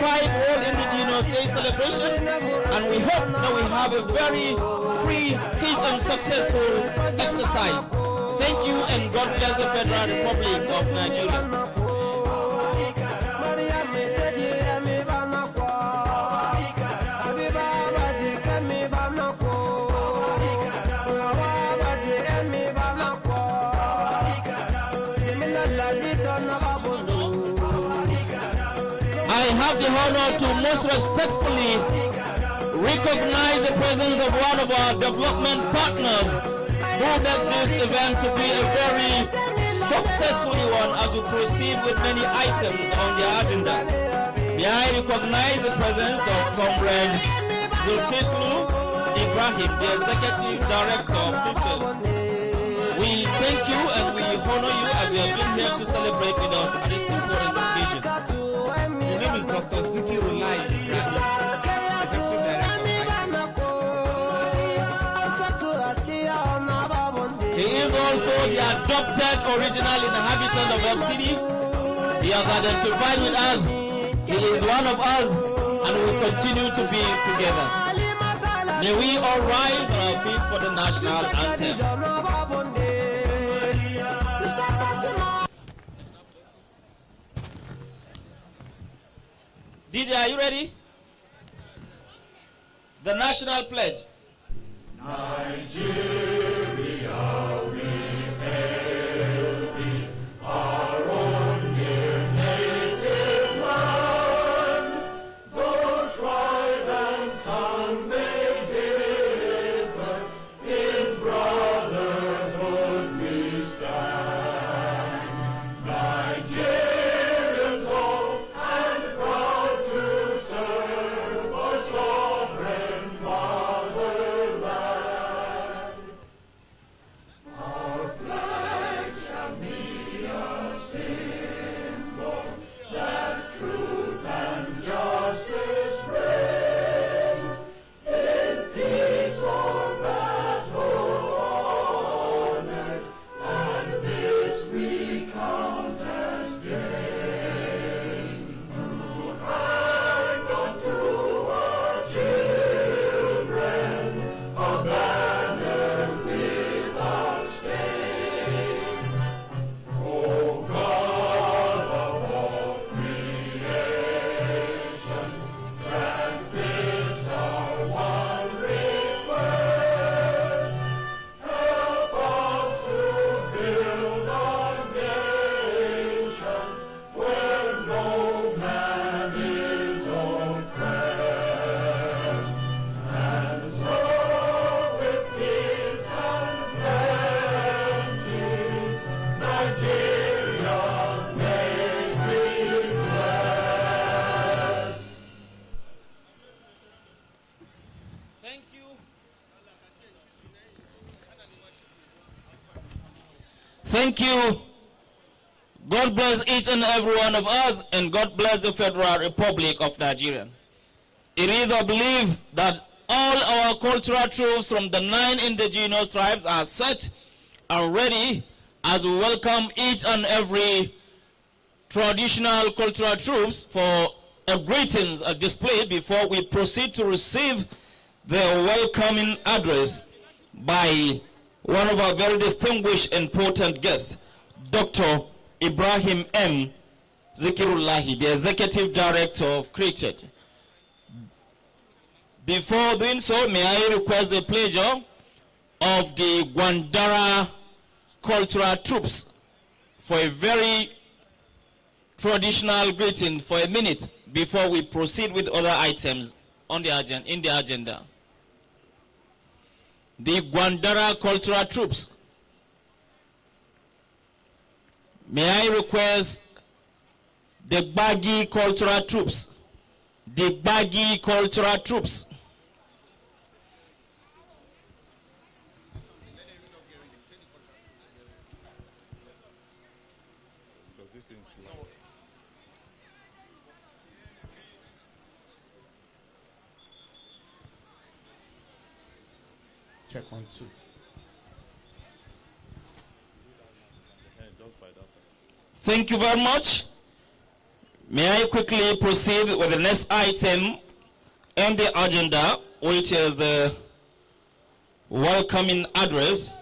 World Indigenous Day celebration, and we hope that we have a very free, peace, and successful exercise. Thank you, and God bless the Federal Republic of Nigeria. I have the honor to most respectfully recognize the presence of one of our development partners who made this event to be a very successful one as we proceed with many items on the agenda. May I recognize the presence of Comrade Zulkiflu Ibrahim, the Executive Director of Future. We thank you and we honor you as you have been here to celebrate with us at this important occasion. My name is Dr. Zikirullah. He is also the adopted original inhabitant of FCD. He has identified with us. He is one of us and we will continue to be together. May we all rise on our feet for the national anthem. DJ, are you ready? The national pledge. Nigeria, we hail thee, our own dear native land. Though tribe and tongue may differ, in brotherhood we stand. Nigerians all and proud to serve our sovereign fatherland. Our flag shall be a symbol that truth and justice reign. In peace or battle honored, and this we count as gain. And unto our children a banner without stain. O God of all creation, grant this our one request. Help us to build our nation where no man is oppressed. And so with peace and plenty, Nigeria may be blessed. Thank you. Thank you. God bless each and every one of us, and God bless the Federal Republic of Nigeria. It is our belief that all our cultural troops from the 9 indigenous tribes are set and ready as we welcome each and every traditional cultural troops for a greetings display before we proceed to receive the welcoming address by one of our very distinguished and important guests, Dr. Ibrahim M. Zikirullahi, the Executive Director of Cricket. Before doing so, may I request the pleasure of the Gwandara cultural troops for a very traditional greeting for a minute before we proceed with other items on the agenda. The Gwandara cultural troops. May I request the Gbagi cultural troops. The Gbagi cultural troops. Check 1, 2. Thank you very much. May I quickly proceed with the next item on the agenda, which is the welcoming address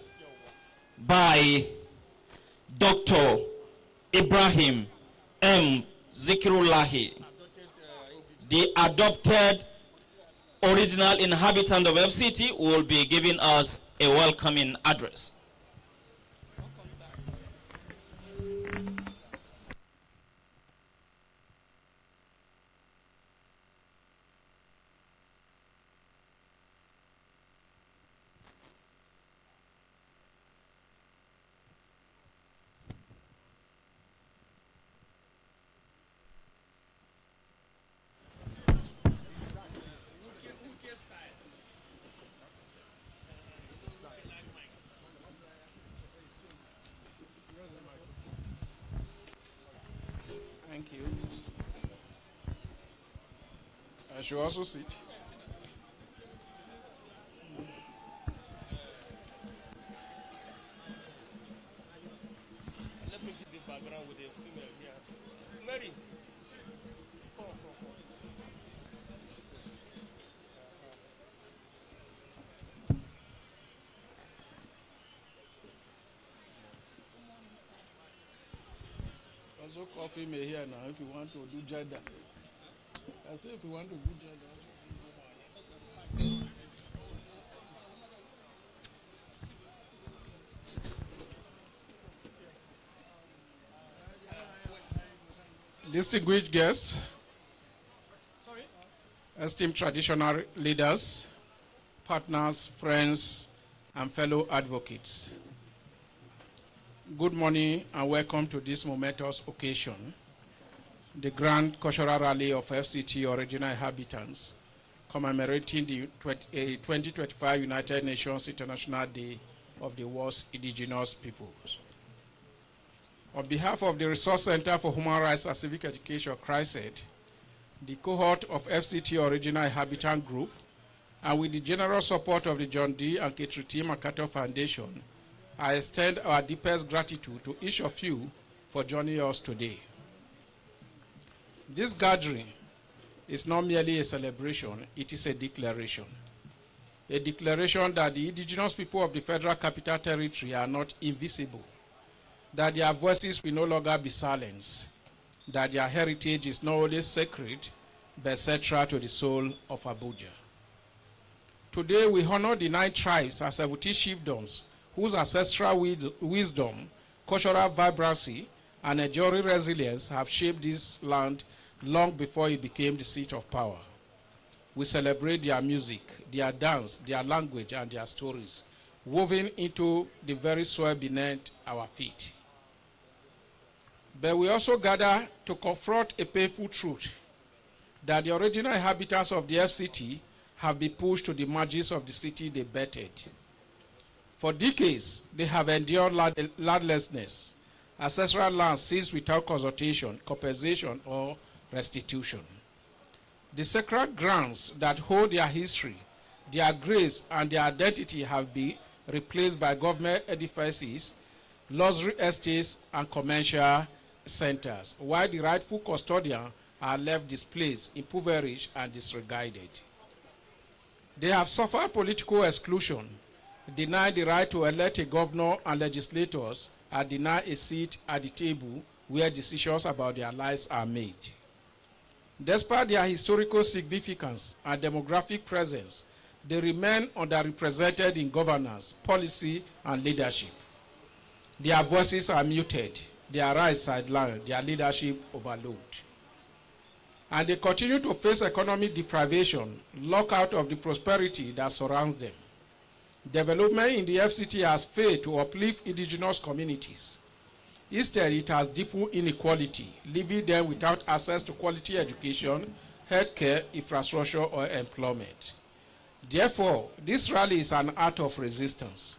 by Dr. Ibrahim M. Zikirullahi, the adopted original inhabitant of FCT, will be giving us a welcoming address. Thank you. I should also sit. Let me give the background with a female here. Mary, sit. Come. Also, coffee may here now if you want to do gender. I say if you want to do gender. Distinguished guests, esteemed traditional leaders, partners, friends, and fellow advocates. Good morning and welcome to this momentous occasion, the Grand Cultural Rally of FCT Original Inhabitants, commemorating the 2025 United Nations International Day of the World's Indigenous Peoples. On behalf of the Resource Center for Human Rights and Civic Education, CRISED, the cohort of FCT Original Inhabitant Group, and with the general support of the John D. and Ketri T. MacArthur Foundation, I extend our deepest gratitude to each of you for joining us today. This gathering is not merely a celebration, it is a declaration. A declaration that the indigenous people of the Federal Capital Territory are not invisible, that their voices will no longer be silenced, that their heritage is not only sacred, but central to the soul of Abuja. Today we honor the 9 tribes and 17 chiefdoms whose ancestral wisdom, cultural vibrancy, and enduring resilience have shaped this land long before it became the seat of power. We celebrate their music, their dance, their language, and their stories, woven into the very soil beneath our feet. But we also gather to confront a painful truth, that the original inhabitants of the FCT have been pushed to the margins of the city they bettered. For decades, they have endured landlessness, ancestral land seized without consultation, compensation, or restitution. The sacred grounds that hold their history, their grace, and their identity have been replaced by government edifices, luxury estates, and commercial centers, while the rightful custodians are left displaced, impoverished, and disregarded. They have suffered political exclusion, denied the right to elect a governor and legislators, and denied a seat at the table where decisions about their lives are made. Despite their historical significance and demographic presence, they remain underrepresented in governance, policy, and leadership. Their voices are muted, their rights sidelined, their leadership overlooked. And they continue to face economic deprivation, locked out of the prosperity that surrounds them. Development in the FCT has failed to uplift indigenous communities. Instead, it has deepened inequality, leaving them without access to quality education, healthcare, infrastructure, or employment. Therefore, this rally is an act of resistance.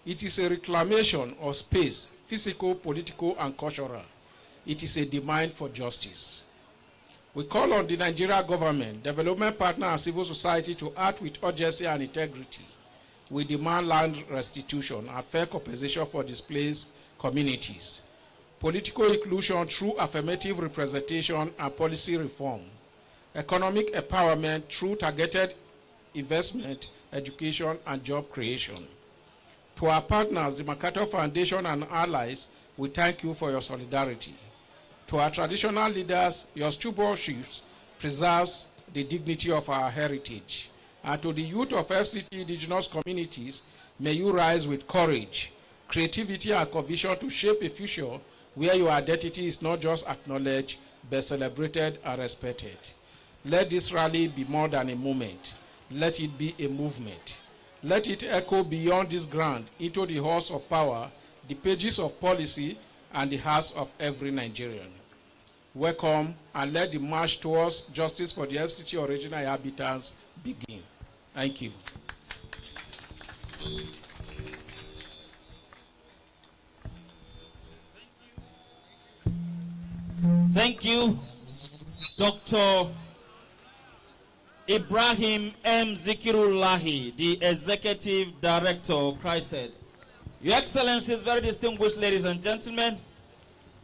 It is a reclamation of space, physical, political, and cultural. It is a demand for justice. We call on the Nigeria government, development partner, and civil society to act with urgency and integrity. We demand land restitution and fair compensation for displaced communities. political inclusion through affirmative representation and policy reform, economic empowerment through targeted investment, education, and job creation. To our partners, the MacArthur Foundation and allies, we thank you for your solidarity. To our traditional leaders, your stewardship preserves the dignity of our heritage. And to the youth of FCT indigenous communities, may you rise with courage, creativity, and conviction to shape a future where your identity is not just acknowledged, but celebrated and respected. Let this rally be more than a moment. Let it be a movement. Let it echo beyond this ground into the halls of power, the pages of policy, and the hearts of every Nigerian. Welcome, and let the march towards justice for the FCT original inhabitants begin. Thank you. Thank you, Dr. Ibrahim M. Zikirullahi, the Executive Director of CRISED. Your Excellencies, very distinguished ladies and gentlemen,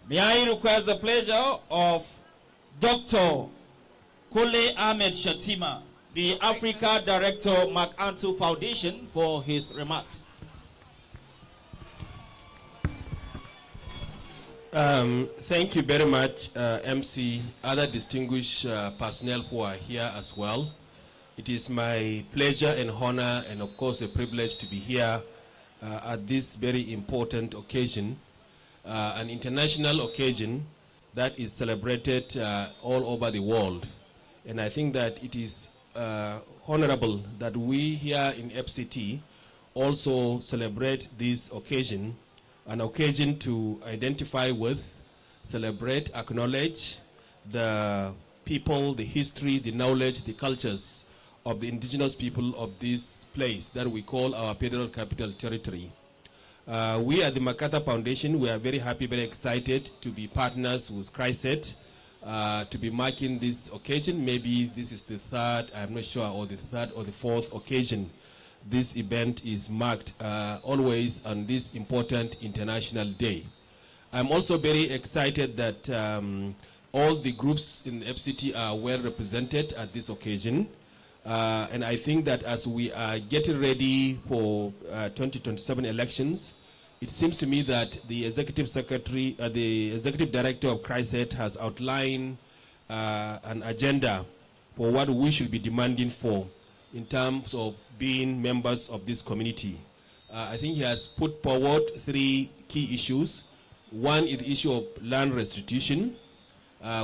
may I request the pleasure of Dr. Kole Ahmed Shatima, the Africa Director, MacArthur Foundation, for his remarks. Thank you very much, MC, other distinguished personnel who are here as well. It is my pleasure and honor and of course a privilege to be here at this very important occasion, an international occasion that is celebrated all over the world. And I think that it is honorable that we here in FCT also celebrate this occasion, an occasion to identify with, celebrate, acknowledge the people, the history, the knowledge, the cultures of the indigenous people of this place that we call our Federal Capital Territory. We at the MacArthur Foundation, we are very happy, very excited to be partners with CRISED, to be marking this occasion. Maybe this is the third, I'm not sure, or the third or the fourth occasion this event is marked, always on this important international day. I'm also very excited that all the groups in the FCT are well represented at this occasion. And I think that as we are getting ready for 2027 elections, it seems to me that the Executive Secretary, the Executive Director of CRISED has outlined an agenda for what we should be demanding for in terms of being members of this community. I think he has put forward three key issues. One is the issue of land restitution,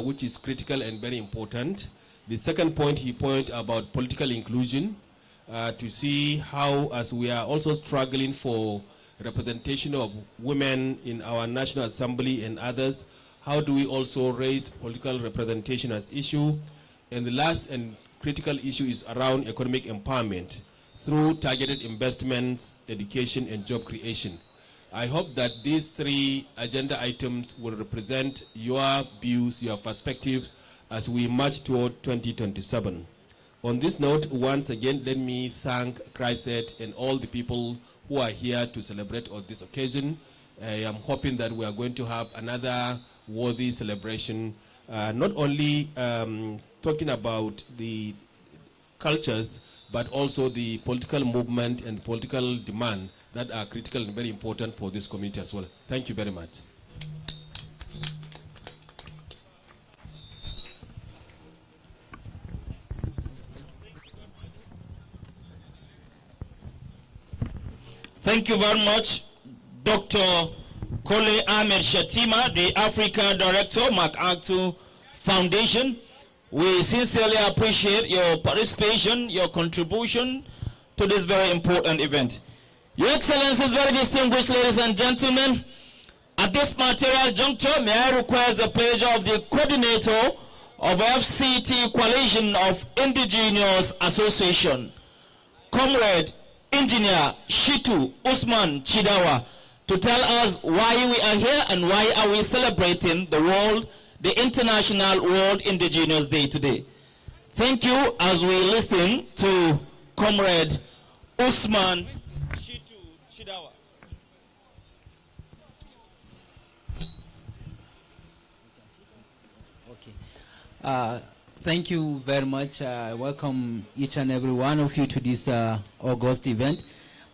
which is critical and very important. The second point, he pointed about political inclusion, to see how, as we are also struggling for representation of women in our National Assembly and others, how do we also raise political representation as issue? And the last and critical issue is around economic empowerment through targeted investments, education, and job creation. I hope that these three agenda items will represent your views, your perspectives, as we march toward 2027. On this note, once again, let me thank CRISED and all the people who are here to celebrate on this occasion. I am hoping that we are going to have another worthy celebration, not only talking about the cultures, but also the political movement and political demand that are critical and very important for this community as well. Thank you very much. Thank you very much, Dr. Kole Ahmed Shatima, the Africa Director, MacArthur Foundation. We sincerely appreciate your participation, your contribution to this very important event. Your Excellencies, very distinguished ladies and gentlemen, at this material juncture, may I request the pleasure of the coordinator of FCT Coalition of Indigenous Association, Comrade Engineer Shitu Usman Chidawa, to tell us why we are here and why are we celebrating the International World Indigenous Day today. Thank you as we listen to Comrade Usman Shitu Chidawa. Thank you very much. Welcome each and every one of you to this August event.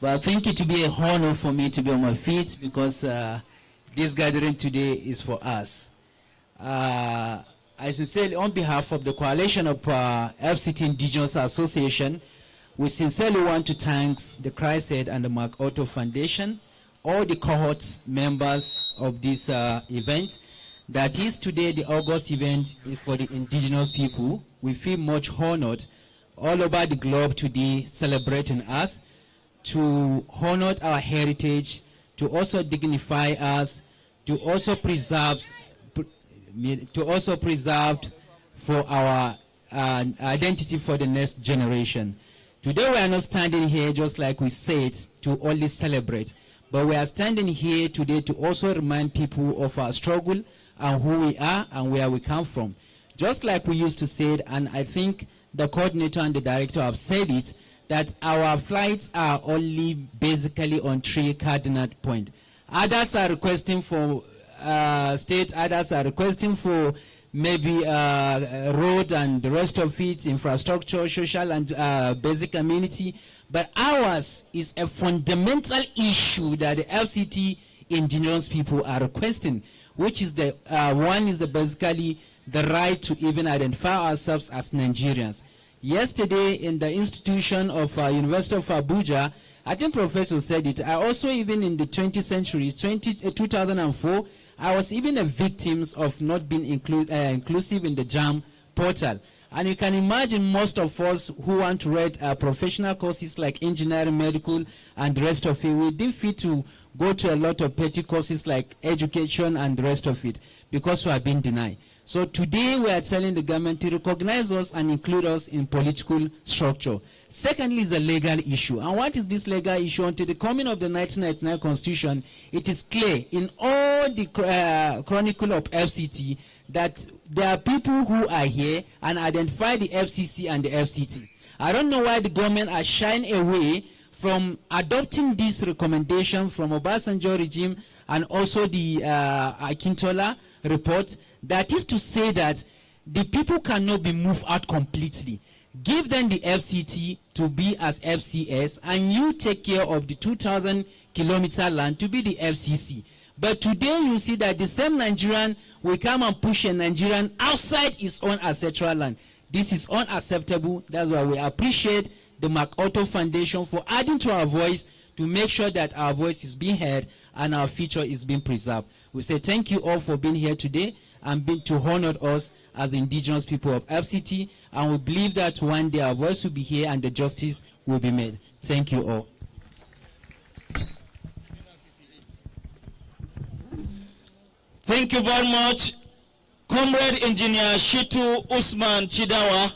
But I think it will be a honor for me to be on my feet because this gathering today is for us. I sincerely, on behalf of the coalition of FCT Indigenous Association, we sincerely want to thank the CRISED and the MacArthur Foundation, all the cohort members of this event. That is today the August event is for the indigenous people. We feel much honored all over the globe today celebrating us, to honor our heritage, to also dignify us, to also preserve for our identity for the next generation. Today we are not standing here just like we said to only celebrate, but we are standing here today to also remind people of our struggle and who we are and where we come from. Just like we used to say it, and I think the coordinator and the director have said it, that our flights are only basically on 3 cardinal points. Others are requesting for state, others are requesting for maybe road and the rest of it, infrastructure, social and basic amenity. But ours is a fundamental issue that the FCT indigenous people are requesting, which is the one is basically the right to even identify ourselves as Nigerians. Yesterday in the institution of University of Abuja, I think Professor said it, I also even in the 20th century, 2004, I was even a victim of not being inclusive in the JAM portal. And you can imagine most of us who want to read professional courses like engineering, medical, and the rest of it, we didn't fit to go to a lot of petty courses like education and the rest of it because we are being denied. So today we are telling the government to recognize us and include us in political structure. Secondly is a legal issue. And what is this legal issue? Until the coming of the 1999 Constitution, it is clear in all the chronicle of FCT that there are people who are here and identify the FCC and the FCT. I don't know why the government are shying away from adopting this recommendation from Obasanjo regime and also the Akintola report. That is to say that the people cannot be moved out completely. Give them the FCT to be as FCS, and you take care of the 2,000 kilometer land to be the FCC. But today you see that the same Nigerian will come and push a Nigerian outside his own ancestral land. This is unacceptable. That's why we appreciate the MacArthur Foundation for adding to our voice to make sure that our voice is being heard and our future is being preserved. We say thank you all for being here today and being to honor us as the indigenous people of FCT, and we believe that one day our voice will be here and the justice will be made. Thank you all. Thank you very much, Comrade Engineer Shitu Usman Chidawa,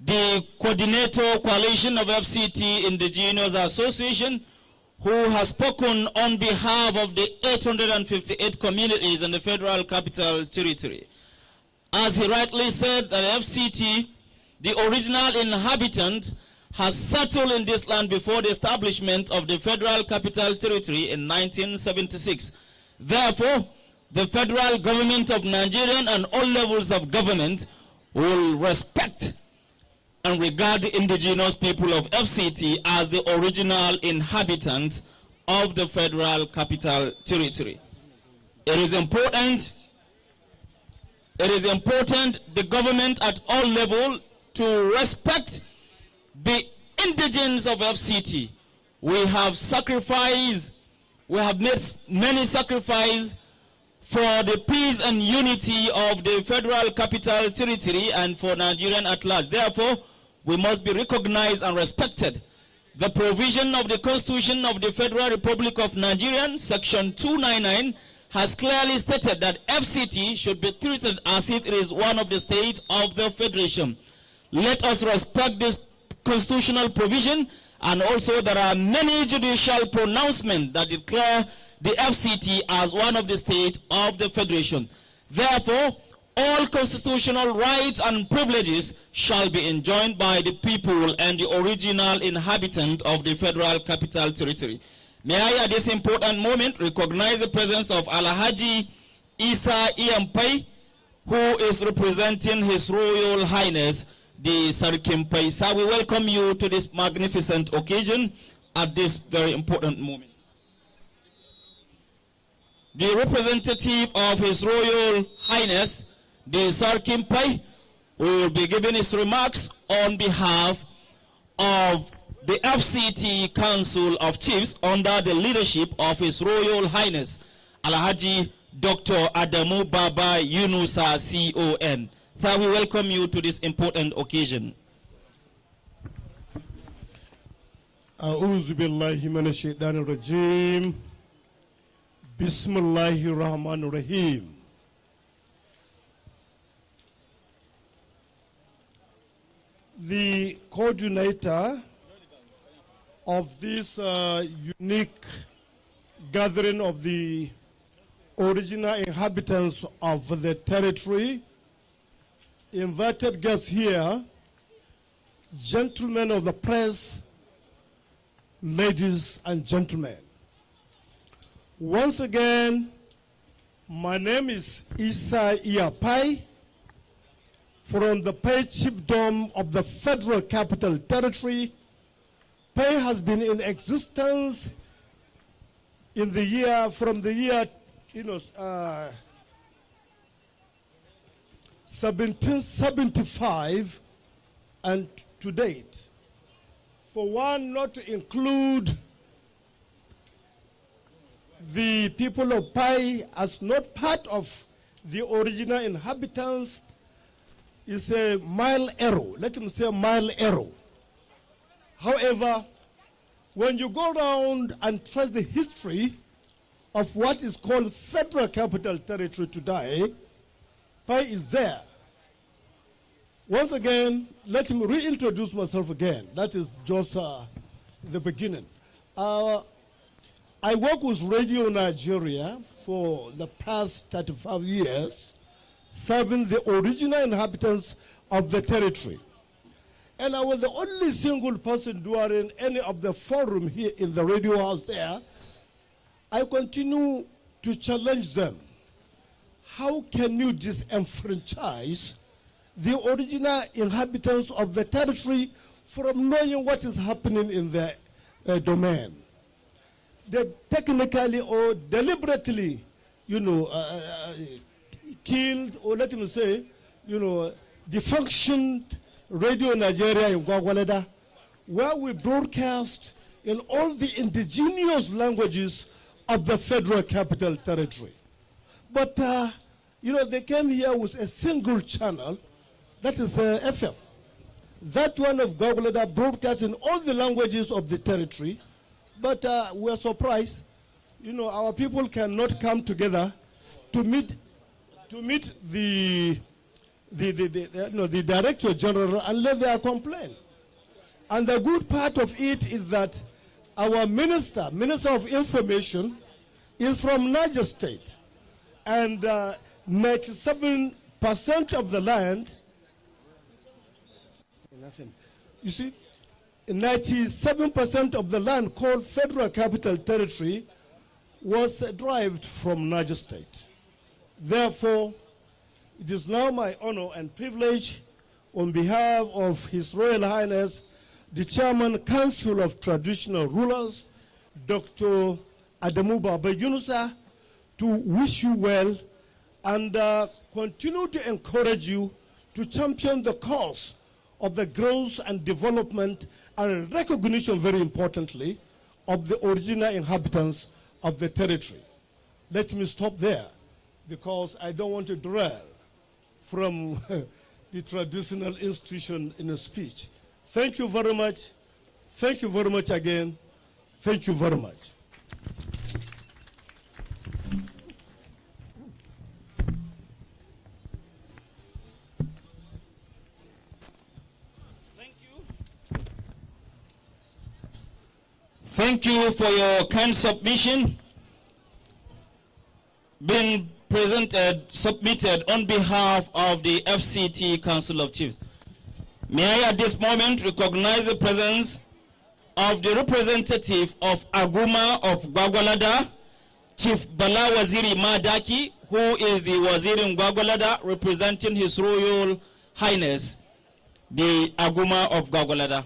the Coordinator Coalition of FCT Indigenous Association, who has spoken on behalf of the 858 communities in the Federal Capital Territory. As he rightly said, that FCT, the original inhabitant, has settled in this land before the establishment of the Federal Capital Territory in 1976. Therefore, the federal government of Nigeria and all levels of government will respect and regard the indigenous people of FCT as the original inhabitant of the Federal Capital Territory. It is important the government at all levels to respect the indigenes of FCT. We have sacrificed, we have made many sacrifices for the peace and unity of the Federal Capital Territory and for Nigerian at large. Therefore, we must be recognized and respected. The provision of the Constitution of the Federal Republic of Nigeria, Section 299, has clearly stated that FCT should be treated as if it is one of the states of the Federation. Let us respect this constitutional provision, and also there are many judicial pronouncements that declare the FCT as one of the states of the Federation. Therefore, all constitutional rights and privileges shall be enjoyed by the people and the original inhabitant of the Federal Capital Territory. May I at this important moment recognize the presence of Alhaji Isa Iyampai, who is representing His Royal Highness, the Sarkimpai. Sir, we welcome you to this magnificent occasion at this very important moment. The representative of His Royal Highness, the Sarkimpai, will be giving his remarks on behalf of the FCT Council of Chiefs under the leadership of His Royal Highness, Alhaji Dr. Adamu Baba Yunusa CON. Sir, we welcome you to this important occasion. أعوذ بالله من الشيطان الرجيم بسم الله الرحمن الرحيم. The coordinator of this unique gathering of the original inhabitants of the territory, invited guests here, gentlemen of the press, ladies and gentlemen. Once again, my name is Isa Iapai from the Pai Chiefdom of the Federal Capital Territory. Pai has been in existence in the year, from the year 1775 and to date. For one, not to include the people of Pai as not part of the original inhabitants, is a mild error. Let me say mild error. However, when you go around and trace the history of what is called Federal Capital Territory today, Pai is there. Once again, let me reintroduce myself again. That is just the beginning. I work with Radio Nigeria for the past 35 years, serving the original inhabitants of the territory. And I was the only single person during any of the forum here in the radio house there. I continue to challenge them. How can you disenfranchise the original inhabitants of the territory from knowing what is happening in their domain? They technically or deliberately, killed, or let me say, defunctioned Radio Nigeria in Gwagwalada, where we broadcast in all the indigenous languages of the Federal Capital Territory. But, they came here with a single channel, that is FM. That one of Gwagwalada broadcast in all the languages of the territory, but we are surprised. Our people cannot come together to meet the Director General and let their complaint. And the good part of it is that our Minister of Information, is from Niger State. And 97% of the land, you see, 97% of the land called Federal Capital Territory was derived from Niger State. Therefore, it is now my honor and privilege, on behalf of His Royal Highness, the Chairman Council of Traditional Rulers, Dr. Adamu Baba Yunusa, to wish you well and continue to encourage you to champion the cause of the growth and development and recognition, very importantly, of the original inhabitants of the territory. Let me stop there, because I don't want to derail from the traditional institution in a speech. Thank you very much. Thank you very much again. Thank you very much. Thank you for your kind submission being submitted on behalf of the FCT Council of Chiefs. May I at this moment recognize the presence of the representative of Aguma of Gwagwalada, Chief Bala Waziri Madaki, who is the Wazir Gwagwalada, representing His Royal Highness, the Aguma of Gwagwalada.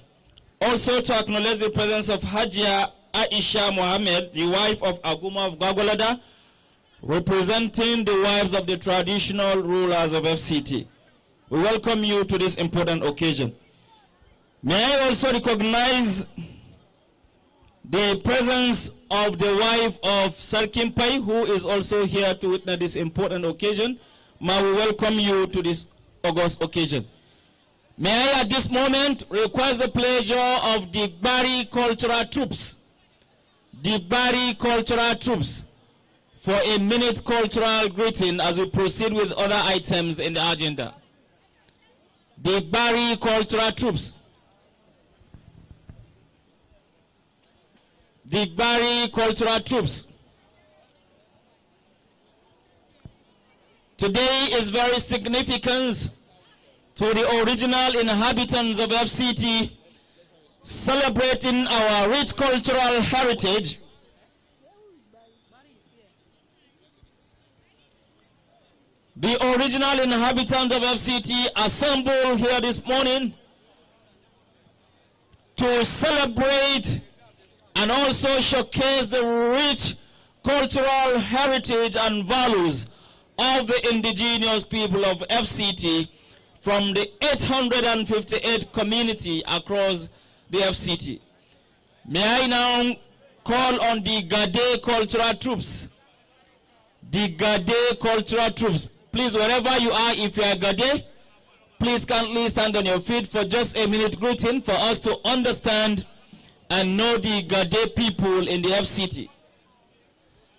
Also to acknowledge the presence of Hajia Aisha Mohammed, the wife of Aguma of Gwagwalada, representing the wives of the traditional rulers of FCT. We welcome you to this important occasion. May I also recognize the presence of the wife of Sarkin Pai, who is also here to witness this important occasion. May we welcome you to this august occasion. May I at this moment request the pleasure of the Bari cultural troops, for a minute cultural greeting as we proceed with other items in the agenda. The Bari cultural troops. The Bari cultural troops. Today is very significant to the original inhabitants of FCT, celebrating our rich cultural heritage. The original inhabitants of FCT assembled here this morning to celebrate and also showcase the rich cultural heritage and values of the indigenous people of FCT from the 858 community across the FCT. May I now call on the Gade cultural troops. The Gade cultural troops. Please, wherever you are, if you are Gade, please kindly stand on your feet for just a minute greeting for us to understand and know the Gade people in the FCT.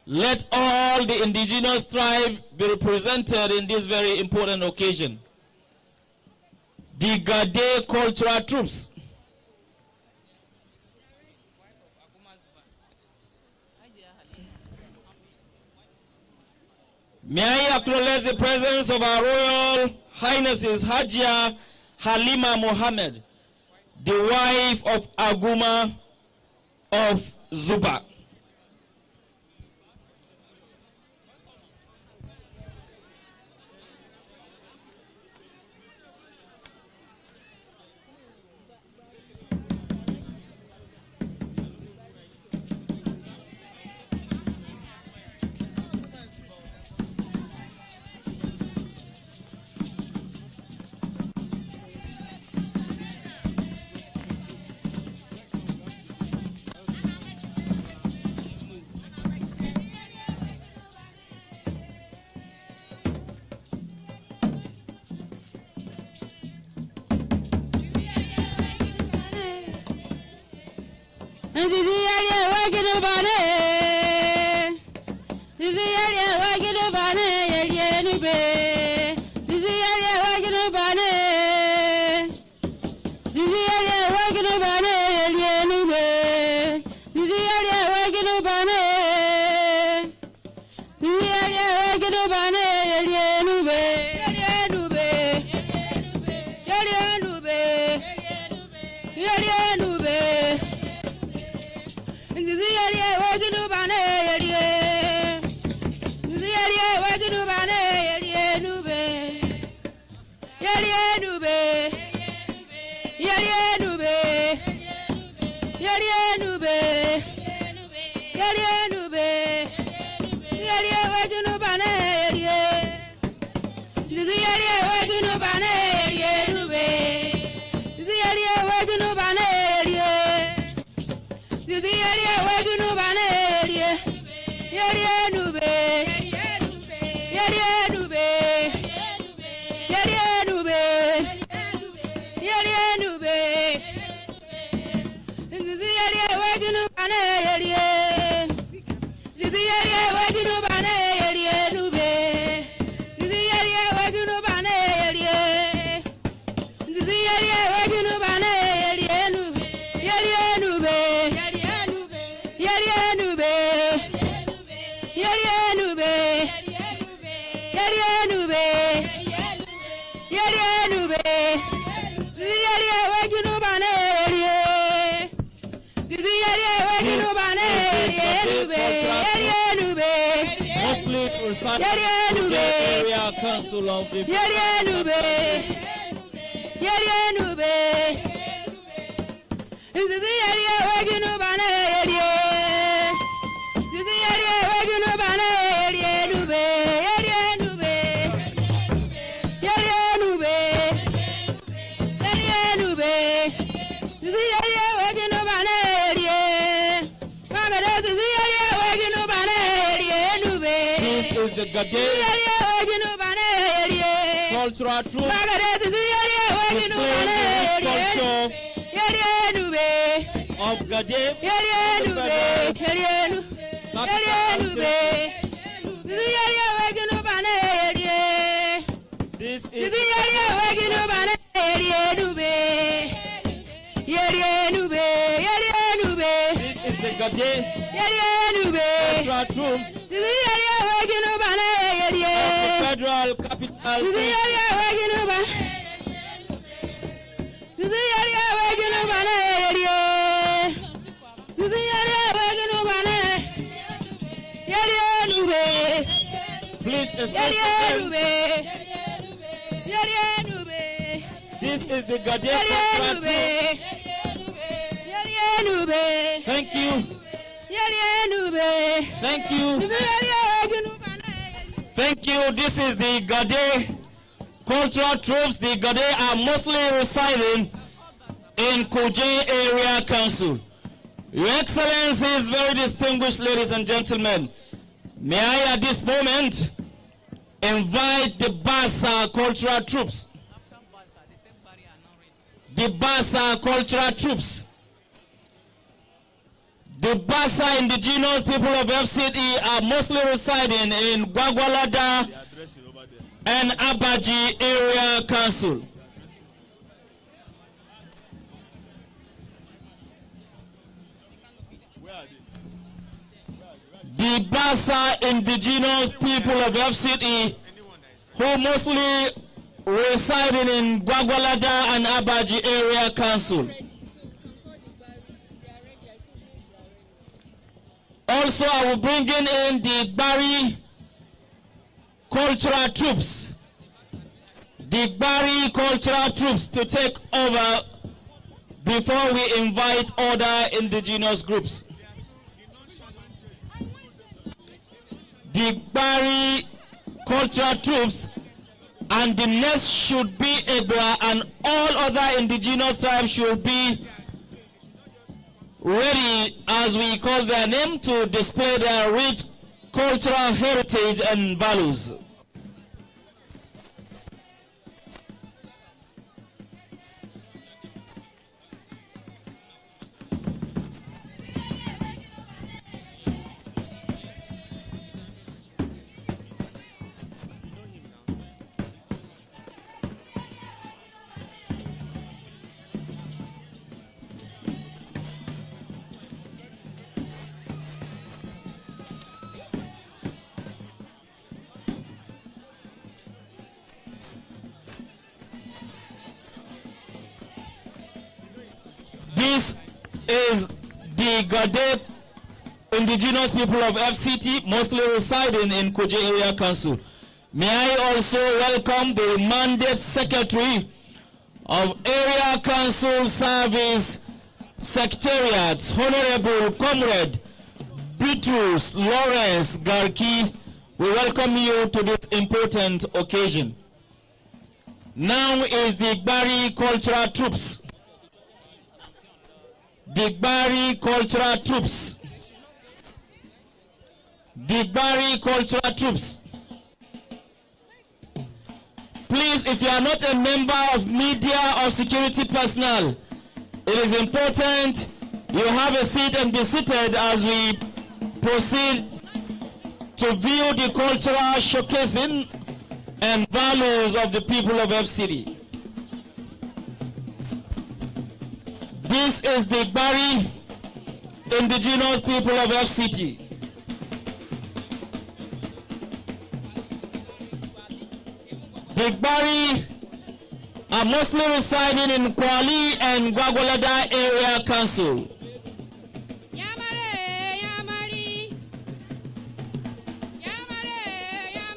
Let all the indigenous tribe be represented in this very important occasion. The Gade cultural troops. May I acknowledge the presence of our Royal Highnesses Hajia Halima Mohammed, the wife of Aguma of Zuba. Mostly Council of the Yerienube. Yerienube. This is the area wagging up an area. This is the area wagging up an area. Nube. Yerienube. Yerienube. Yerienube. This is the area wagging up an area. Mama, this is the area wagging up an area. Nube. This is the Gade cultural troop displaying the culture of Gade. This is the Gade cultural troops of the federal capital. Please express yourself. This is the Gade cultural troop. Thank you. Thank you. Thank you. This is the Gade cultural troops. The Gade are mostly residing in Kuje Area Council. Your Excellencies, very distinguished ladies and gentlemen, may I at this moment invite the Basa cultural troops. The Basa cultural troops. The Basa indigenous people of FCD are mostly residing in Gwagwalada and Abaji Area Council. The Basa indigenous people of FCD who mostly residing in Gwagwalada and Abaji Area Council. Also, I will bring in the Bari cultural troops. The Bari cultural troops to take over before we invite other indigenous groups. The Bari cultural troops, and the next should be Egwa, and all other indigenous tribes should be ready, as we call their name, to display their rich cultural heritage and values. This is the Gade indigenous people of FCT, mostly residing in Kuje Area Council. May I also welcome the mandate secretary of Area Council Service Secretariat, Honorable Comrade Bitrus Lawrence Garki. We welcome you to this important occasion. Now is the Bari cultural troops. The Bari cultural troops. The Bari cultural troops. Please, if you are not a member of media or security personnel, it is important you have a seat and be seated as we proceed to view the cultural showcasing and values of the people of FCD. This is the Bari indigenous people of FCT. The Bari are mostly residing in Kwali and Gwagwalada Area Council.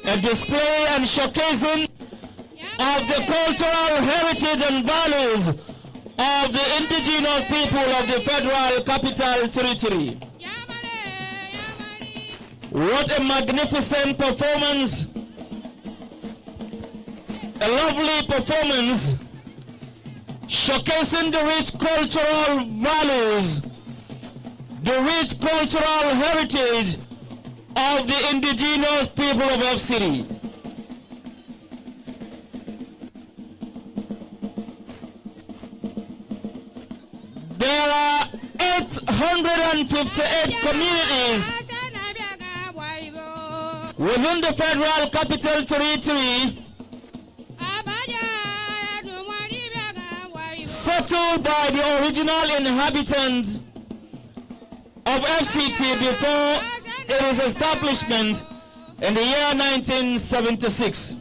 a display and showcasing of the cultural heritage and values of the indigenous people of the Federal Capital Territory. What a magnificent performance, a lovely performance showcasing the rich cultural values, the rich cultural heritage of the indigenous people of F-City. There are 858 communities within the Federal Capital Territory settled by the original inhabitants of FCT before its establishment in the year 1976.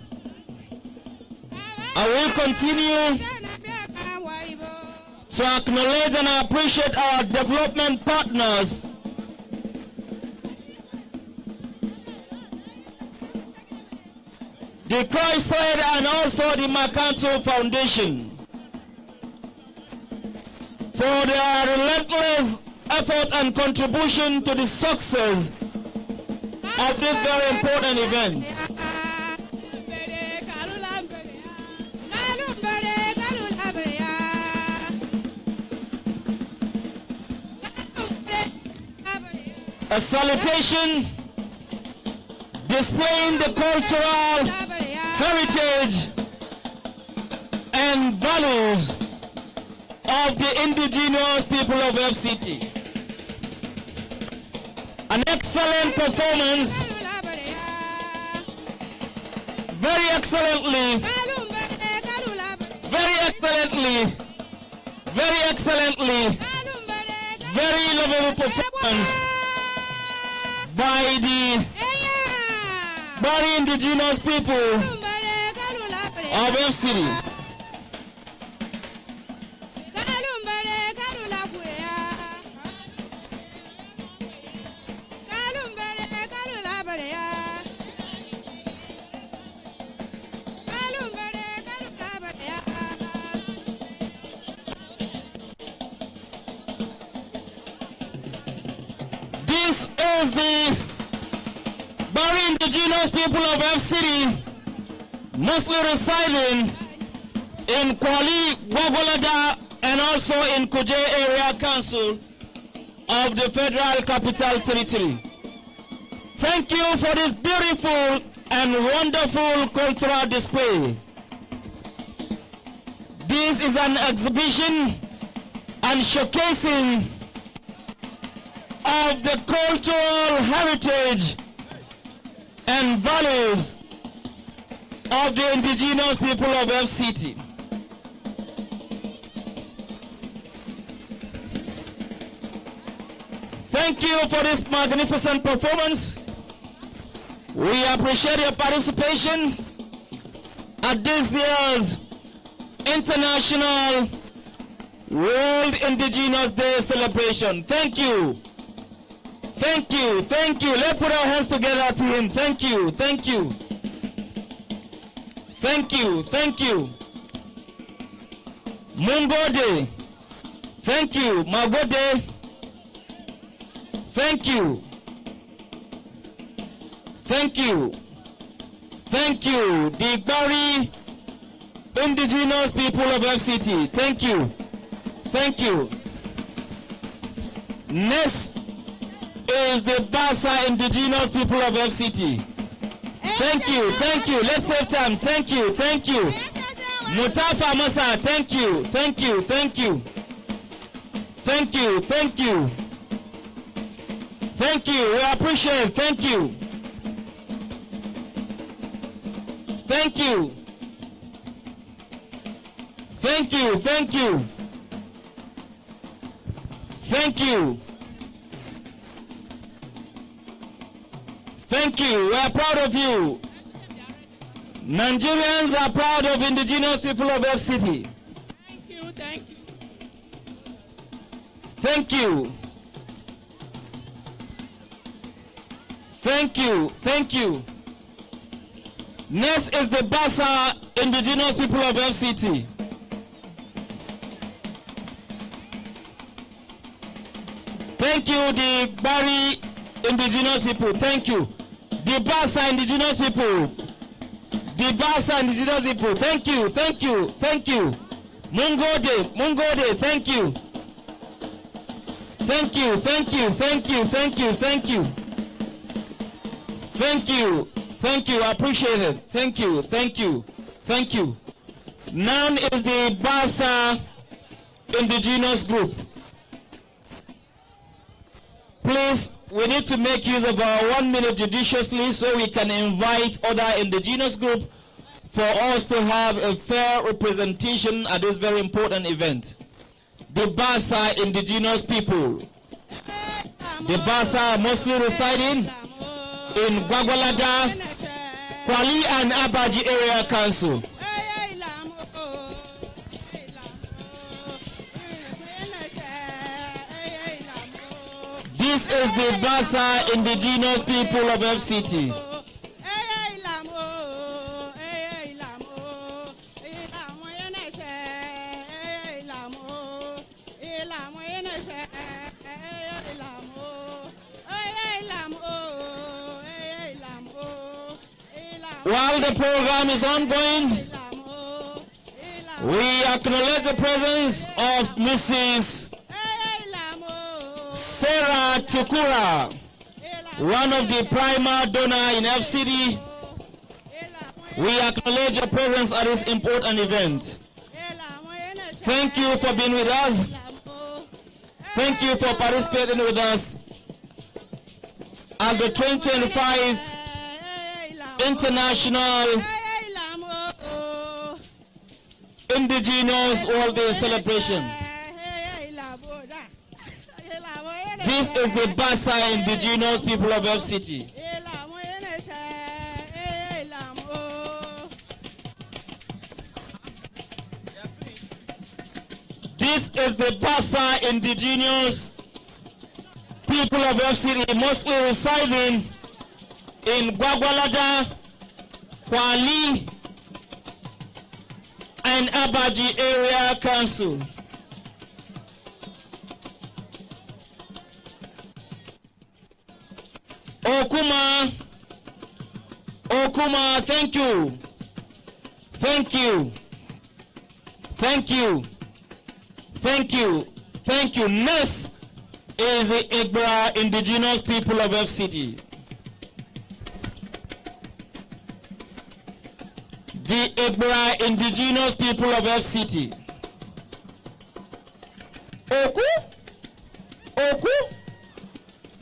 I will continue to acknowledge and appreciate our development partners the Christ-led and also the Macanto Foundation for their relentless effort and contribution to the success of this very important event. A salutation displaying the cultural heritage and values of the indigenous people of FCT. An excellent performance, very excellently, very lovely performance by the indigenous people of FCT. This is the Bari indigenous people of FCT, mostly residing in Kwali, Gwagwalada, and also in Kuje Area Council of the Federal Capital Territory. Thank you for this beautiful and wonderful cultural display. This is an exhibition and showcasing of the cultural heritage and values of the indigenous people of FCT. Thank you for this magnificent performance. We appreciate your participation at this year's International World Indigenous Day celebration. Thank you. Thank you, thank you. Let's put our hands together to him. Thank you, thank you. Thank you, thank you. Mungode. Thank you, Magode. Thank you. Thank you. Thank you. The Bari indigenous people of FCT. Thank you. Thank you. Next is the Basa indigenous people of FCT. Thank you, thank you. Let's save time. Thank you, thank you. Mutafa Masa, thank you, thank you, thank you. Thank you, thank you. Thank you, we appreciate it. Thank you. Thank you. Thank you, thank you. Thank you. Thank you. We are proud of you. Nigerians are proud of indigenous people of FCT. Thank you, thank you. Thank you. Thank you. Thank you. Next is the Bassa Indigenous People of FCT. Thank you, the Bari Indigenous People. Thank you. The Bassa Indigenous People. The Bassa Indigenous People. Thank you, thank you, thank you. Mungode, Mungode, thank you. Thank you, thank you, thank you, thank you, thank you. Thank you, thank you, I appreciate it. Thank you, thank you, thank you. Now is the Bassa Indigenous Group. Please, we need to make use of our 1 minute judiciously so we can invite other indigenous groups for us to have a fair representation at this very important event. The Bassa Indigenous People. The Bassa are mostly residing in Gwagwalada, Kwali and Abaji Area Council. This is the Bassa Indigenous People of FCT. While the program is ongoing, we acknowledge the presence of Mrs. Sarah Tukura, one of the primary donors in FCD. We acknowledge your presence at this important event. Thank you for being with us. Thank you for participating with us at the 2025 International Indigenous World Day celebration. This is the Bassa Indigenous People of FCT. This is the Bassa Indigenous People of FCT, mostly residing in Gwagwalada, Kwali, and Abaji Area Council. Okuma, Okuma, thank you. Thank you. Thank you. Thank you. Thank you. Next is the Igbra Indigenous People of FCT. The Igbra Indigenous People of FCT. Oku? Oku?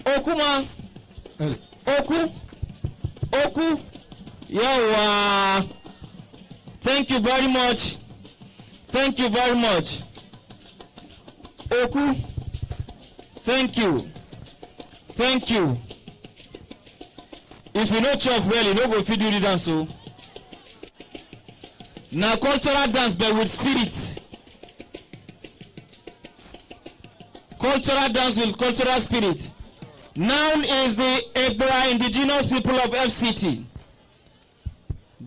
Okuma? Oku? Oku? Yawa. Thank you very much. Thank you very much. Oku? Thank you. Thank you. If you don't chop well, you don't go feed you the dance. So. Now cultural dance but with spirit. Cultural dance with cultural spirit. Now is the Igbra Indigenous People of FCT.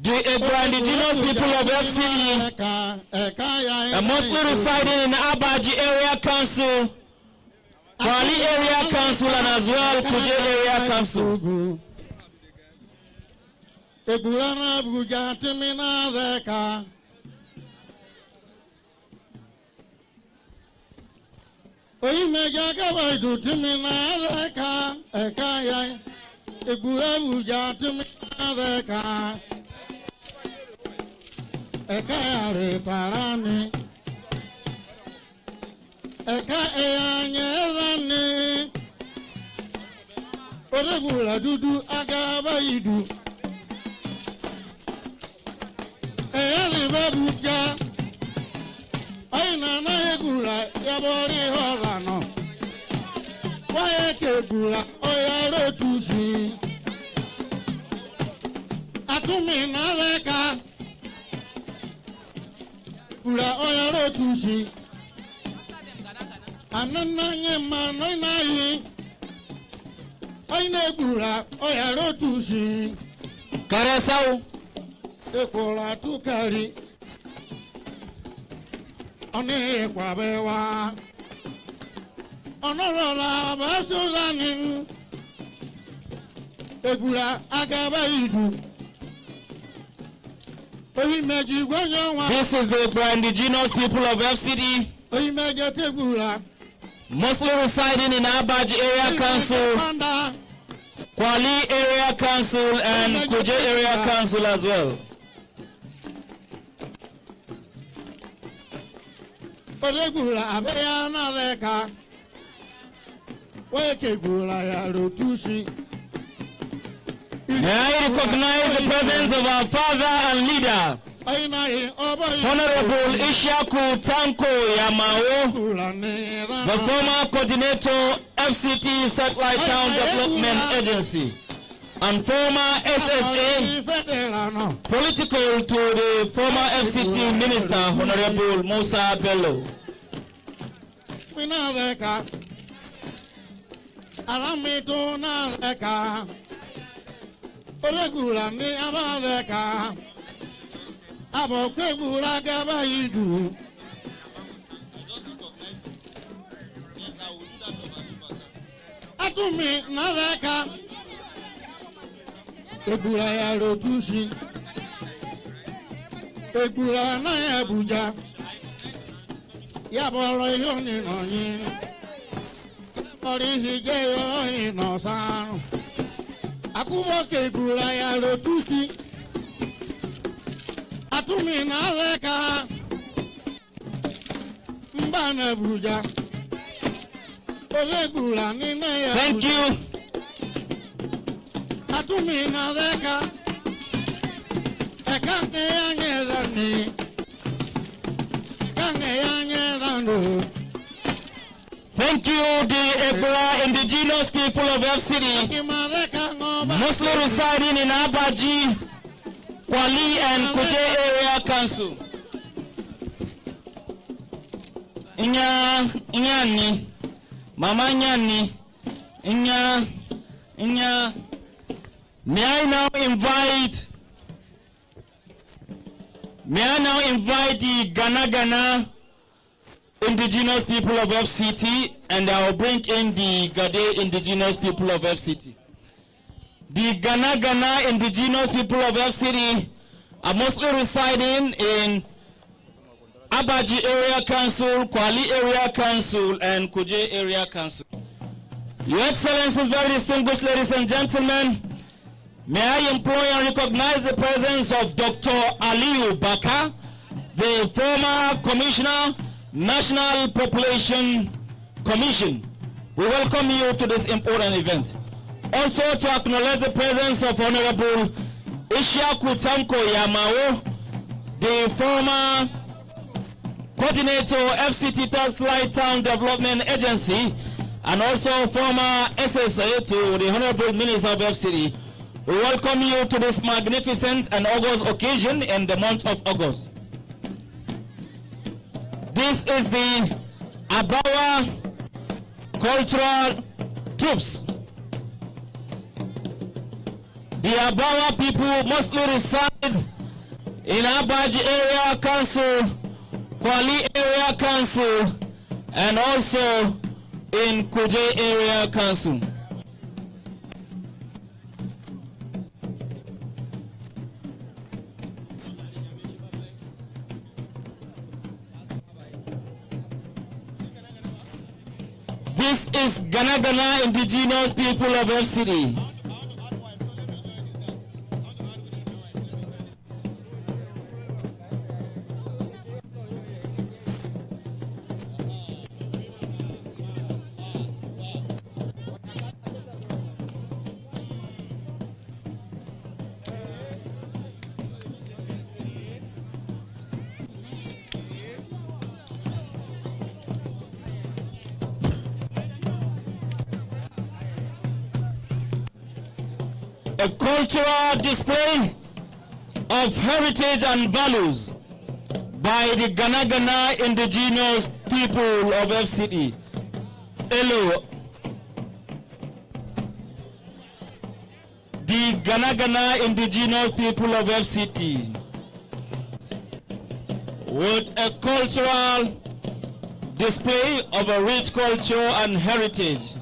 The Igbra Indigenous People of FCT are mostly residing in Abaji Area Council, Kwali Area Council, and as well Kuje Area Council. Egulana buja timina reka Oyi meja kabaidu timina reka eka ya Egula buja timina reka eka ya retarani eka ya nyerani Oregula dudu agabaidu Eyali babuja, aina na egula ya bori horano. Wae kegula oyaro tusi. Atumi na leka, gula oyaro tusi. Anana nyema noina yi, aina egula oyaro tusi. Karesau. ekwula tukari oni kwabewa onorola basulanin egbula agaba idu ohimeji gwanyowa This is the indigenous people of FCD, ohimeje tegbula mostly residing in Abaji Area Council, panda Kwali Area Council, and Kuje Area Council as well. odegbula abeya na leka wekegbula ya rotusi May I recognize the presence of our father and leader, oyinaye oboyi Honorable Ishaku Tanko Yamao, gbula ni the former coordinator FCT Satellite Town Development Agency, and former SSA, federal political to the former FCT Minister, Honorable Musa Bello. Mina leka alamito na leka odegbula ni abaleka abokegbula gaba idu atumi na leka egbula ya rotusi egbula na ya Abuja yabọrọ ihe onyinyi ọrị hige oyi n'ọsanụ akụbọka egbula ya rotusi atụmi na aleka mba na Abuja olegbula n'ime ya Thank you. atụmi na aleka eka nke ya nyere ni Thank you, the Ebra indigenous people of FCD, mostly residing in Abaji, Kwali, and Kuje Area Council. Inyani, Mama Nyani, Inya. May I now invite the Gana indigenous people of FCT, and I will bring in the Gade indigenous people of FCT. The Gana indigenous people of FCT are mostly residing in Abaji Area Council, Kwali Area Council, and Kuje Area Council. Your Excellencies, very distinguished ladies and gentlemen, may I employ and recognize the presence of Dr. Aliu Baka, the former Commissioner, National Population Commission. We welcome you to this important event. Also to acknowledge the presence of Honorable Ishaku Tanko Yamao, the former Coordinator FCT Satellite Town Development Agency, and also former SSA to the Honorable Minister of FCT. We welcome you to this magnificent and august occasion in the month of August. This is the Abawa cultural troops. The Abawa people mostly reside in Abaji Area Council, Kwali Area Council, and also in Kuje Area Council. This is Gana indigenous people of FCD. A cultural display of heritage and values by the Gana indigenous people of FCD. Hello. the Gana indigenous people of FCT, with a cultural display of a rich culture and heritage.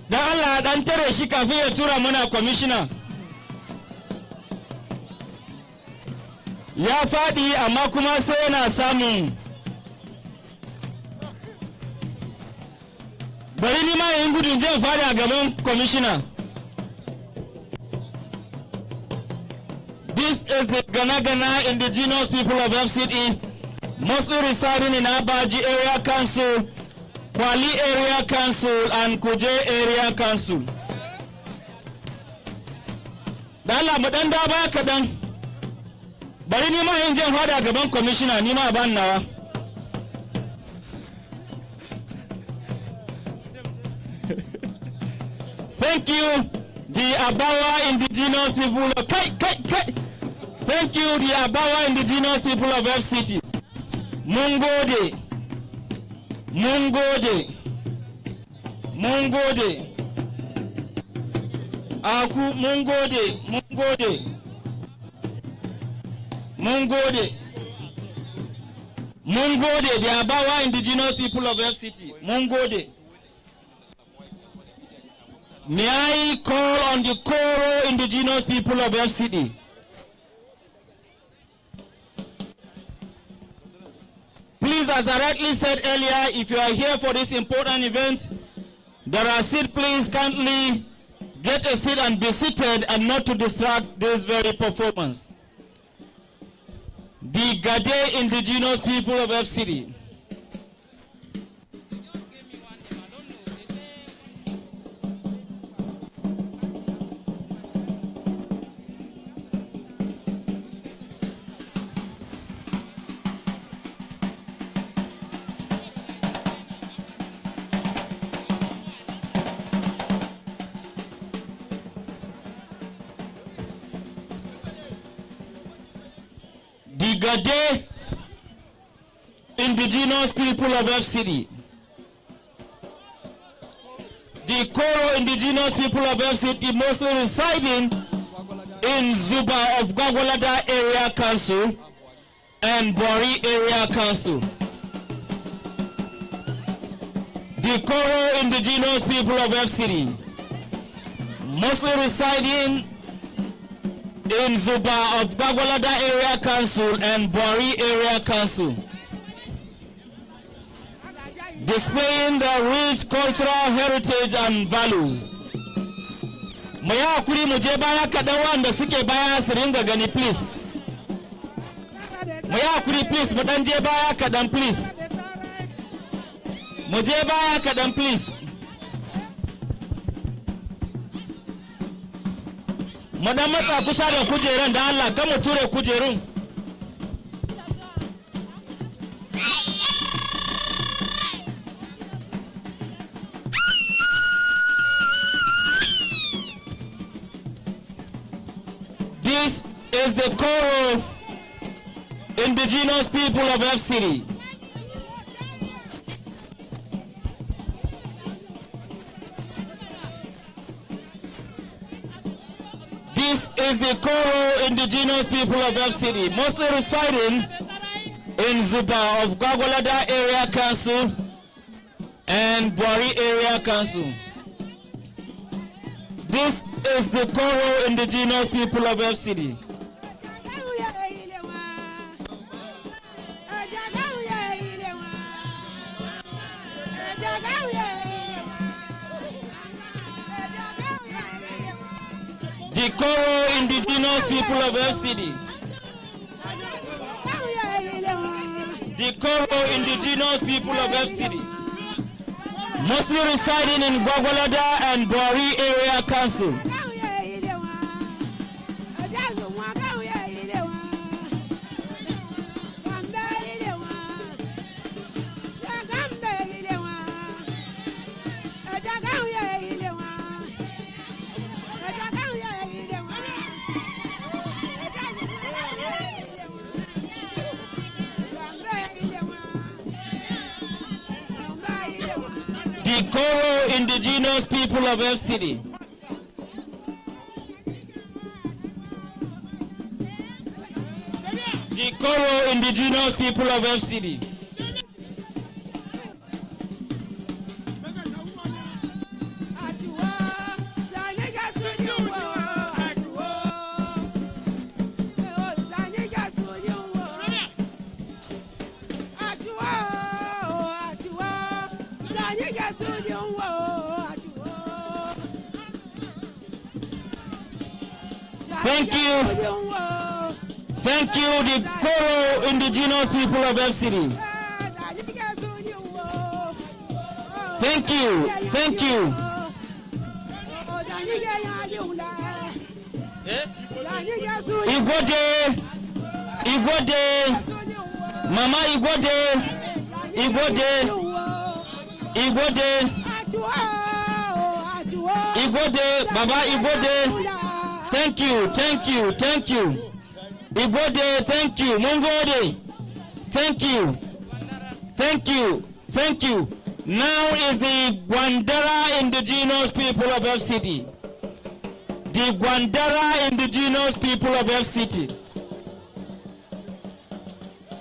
Da Allah dan tare shi kafin ya tura mana commissioner. Ya faɗi amma kuma sai yana samun. Bari ni ma yin gudun zai faɗi a gaban commissioner. This is the Gana indigenous people of FCT, mostly residing in Abaji Area Council, Kwali Area Council, and Kuje Area Council. Dala madanda ba kadan. Bari ni ma yin jan fada gaban commissioner ni ma ban nawa. Thank you, the Abawa indigenous people of Thank you, the Abawa indigenous people of FCT. Mungode. Mungode. Mungode. Aku Mungode. Mungode. Mungode. Mungode, the Abawa indigenous people of FCT. Mungode. May I call on the Koro indigenous people of FCT? Please, as I rightly said earlier, if you are here for this important event, there are seats. Please kindly get a seat and be seated and not to distract this very performance. The Gade indigenous people of FCT. The Gade indigenous people of FCT. The Koro indigenous people of FCT, mostly residing in Zuba of Gwagwalada Area Council and Bori Area Council. The Koro indigenous people of FCT, mostly residing in Zuba of Gwagwalada Area Council and Bori Area Council, displaying their rich cultural heritage and values. Maya kuri muje baya kadan wanda suke baya su ringa gani, please. Maya kuri please, mu dan je baya kadan, please. Muje baya kadan, please. Madan matsa kusa da kujeran da Allah, kan mu ture kujerun. This is the Koro indigenous people of FCT. This is the Koro indigenous people of FCT, mostly residing in Zuba of Gwagwalada Area Council and Bori Area Council. This is the Koro indigenous people of FCT. The Koro indigenous people of FCT. The Koro indigenous people of FCT, mostly residing in Gwagwalada and Bori Area Council. The the Koro Indigenous People of FCT. The Koro Indigenous People of FCT. Thank you. Thank you, the Koro Indigenous People of FCT. Thank you. Thank you. Igode. Igode. Mama Igode. Igode. Igode. Igode. Baba Igode. Thank you. Thank you. Thank you. Igode, thank you. Mungode, thank you. Thank you. Thank you. Now is the Gwandara Indigenous People of FCT. The Gwandara Indigenous People of FCT.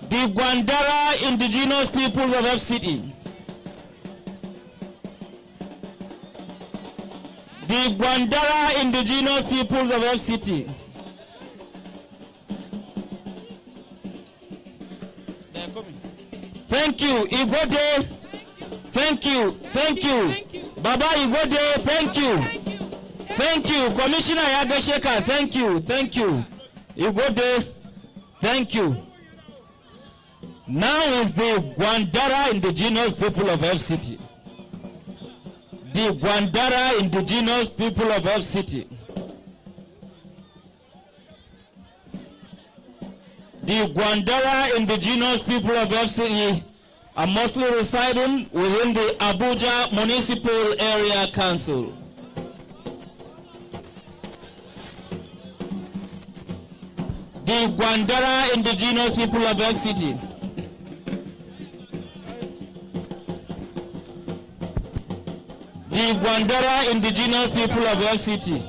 The Gwandara Indigenous People of FCT. The Gwandara Indigenous Peoples of FCT. Thank you, Igode. Thank you, thank you. Baba Igode, thank you. Thank you, Commissioner Yagasheka, thank you, thank you. Igode, thank you. Now is the Gwandara Indigenous People of FCT. The Gwandara Indigenous People of FCT. The Gwandara Indigenous People of FCT are mostly residing within the Abuja Municipal Area Council. The Gwandara Indigenous People of FCT. The Gwandara Indigenous People of FCT.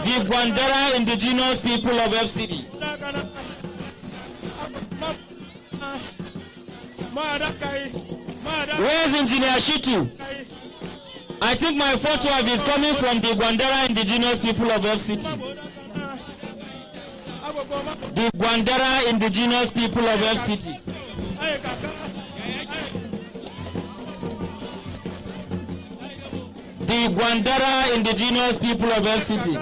The Gwandara Indigenous People of FCT. Where's Engineer Shitu? I think my photograph is coming from the Gwandara Indigenous People of FCT. The Gwandara Indigenous People of FCT. The Gwandara Indigenous People of FCT.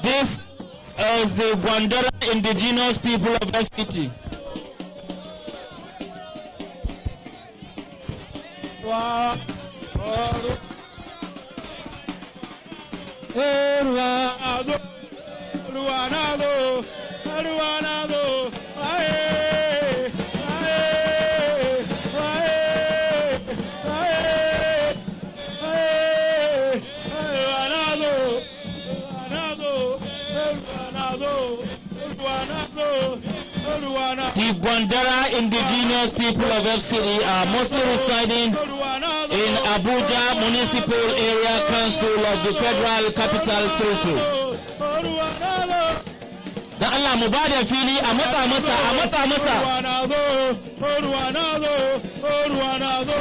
This is the Gwandara Indigenous People of FCT. The Gwandara Indigenous People of FCT are mostly residing in Abuja Municipal Area Council of the Federal Capital Territory. Da Allah mu ba da fili a matsa masa.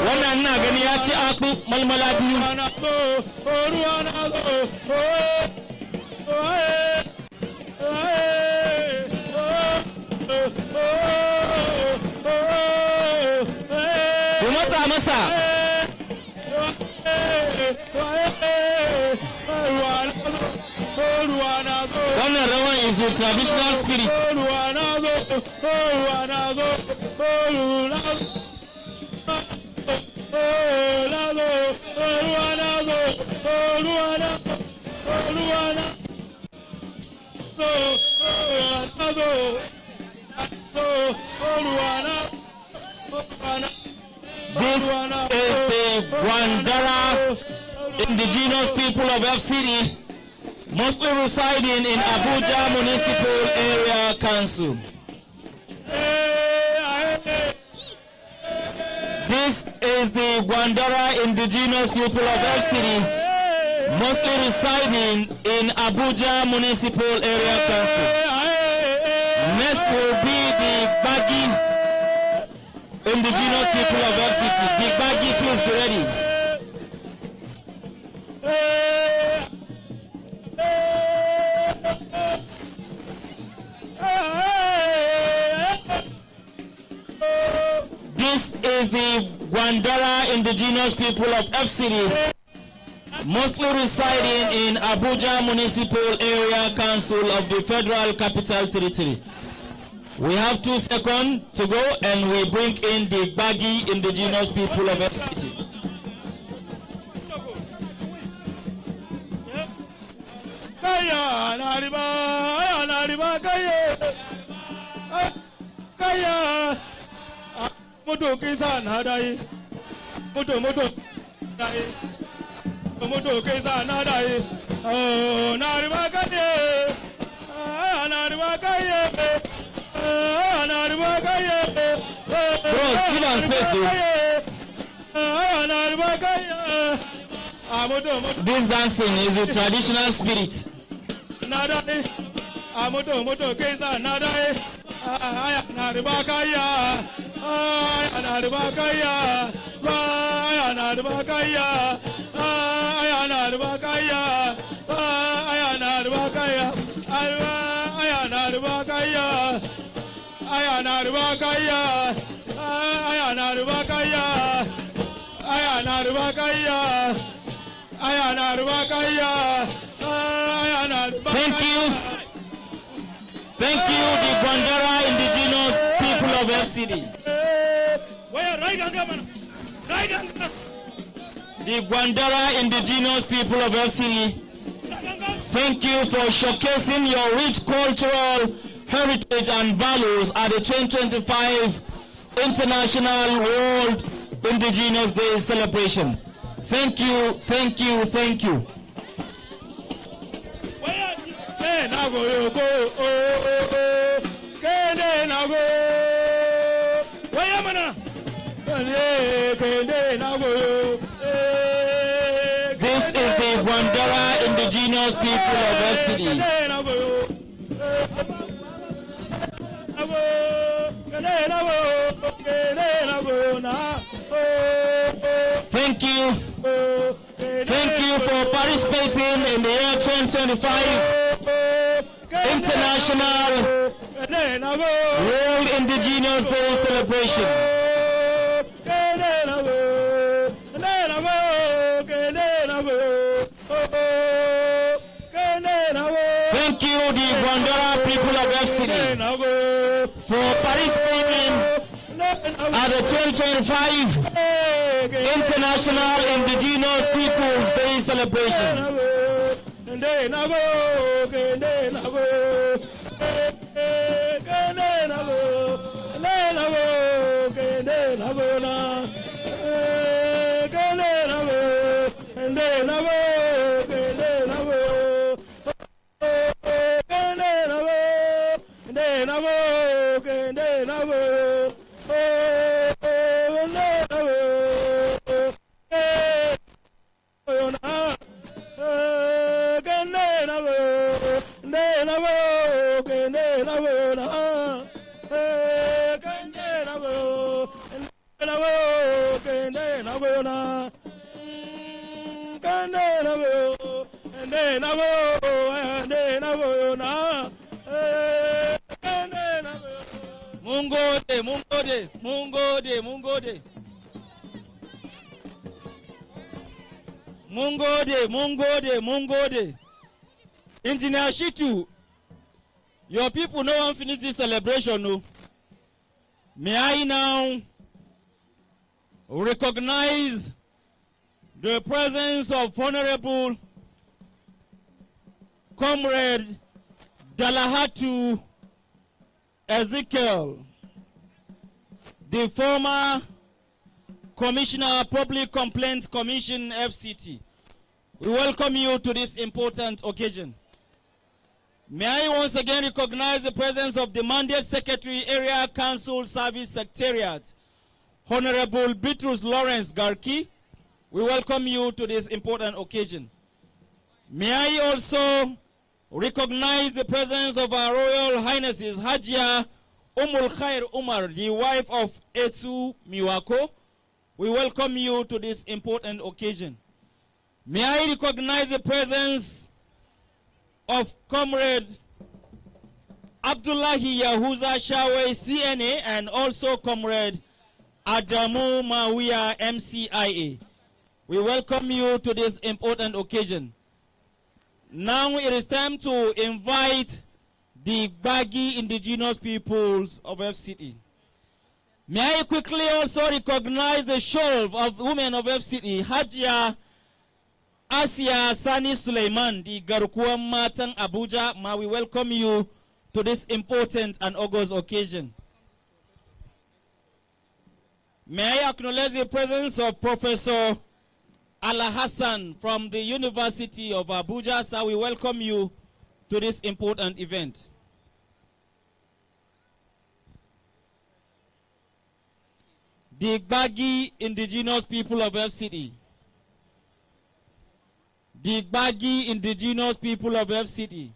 Wannan na gani ya ci aku malmala biyu. Ku matsa masa. Wannan rawan is with traditional spirit. This is the Wandara indigenous people of FCD, mostly residing in Abuja Municipal Area Council. This is the Wandara indigenous people of FCD, mostly residing in Abuja Municipal Area Council. Next will be the Bagi indigenous people of FCD. The Bagi, please be ready. This is the Wandara indigenous people of FCD, mostly residing in Abuja Municipal Area Council of the Federal Capital Territory. We have 2 seconds to go and we bring in the Bagi indigenous people of FCD. Moto kesa nadai, moto dai, moto kesa nadai. Oh, nariba kaye, nariba kaye, nariba kaye. Bros, give us space. Nariba kaye. This dancing is with traditional spirit. Nadai, moto kesa nadai. Aya naribakaya, aya naribakaya, aya naribakaya, aya naribakaya, aya naribakaya, aya naribakaya, aya naribakaya, aya naribakaya, aya naribakaya, aya naribakaya, aya naribakaya. Thank you. Thank you, the Wandara indigenous people of FCD. The Wandara indigenous people of FCD, thank you for showcasing your rich cultural heritage and values at the 2025 International World Indigenous Day celebration. Thank you, thank you, thank you. Nago yo go, kende nago, wayamana, kende nago yo. This is the Wandara indigenous people of FCD. Thank you. Thank you for participating in the year 2025 International World Indigenous Day celebration. Thank you, the Wandara people of FCD, for participating at the 2025 International Indigenous Peoples Day celebration. Mungode, mungode, mungode, mungode. Mungode, mungode, mungode. Engineer Shitu, your people no one finish this celebration. No. May I now recognize the presence of Honorable Comrade Dalahatu Ezekiel, the former Commissioner of Public Complaints Commission, FCT. We welcome you to this important occasion. May I once again recognize the presence of the Mandate Secretary, Area Council Service Secretariat, Honorable Bitrus Lawrence Garki. We welcome you to this important occasion. May I also recognize the presence of our Royal Highnesses, Hajia Umul Khair Umar, the wife of Etu Miwako. We welcome you to this important occasion. May I recognize the presence of Comrade Abdullahi Yahuza Shawe, CNA, and also Comrade Adamu Mawiya, MCIA. We welcome you to this important occasion. Now it is time to invite the Bagi indigenous peoples of FCT. May I quickly also recognize the show of women of FCT, Hajia Asia Sani Suleiman, the Garukua Matan Abuja. May we welcome you to this important and august occasion. May I acknowledge the presence of Professor Ala Hassan from the University of Abuja. Sir, we welcome you to this important event. The Bagi indigenous people of FCT. The Bagi indigenous people of FCT.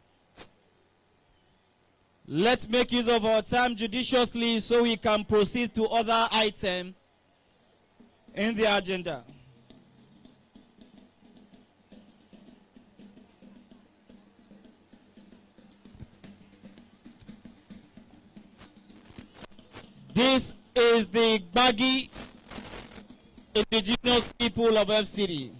Let's make use of our time judiciously so we can proceed to other items in the agenda. This is the Bagi indigenous people of FCT.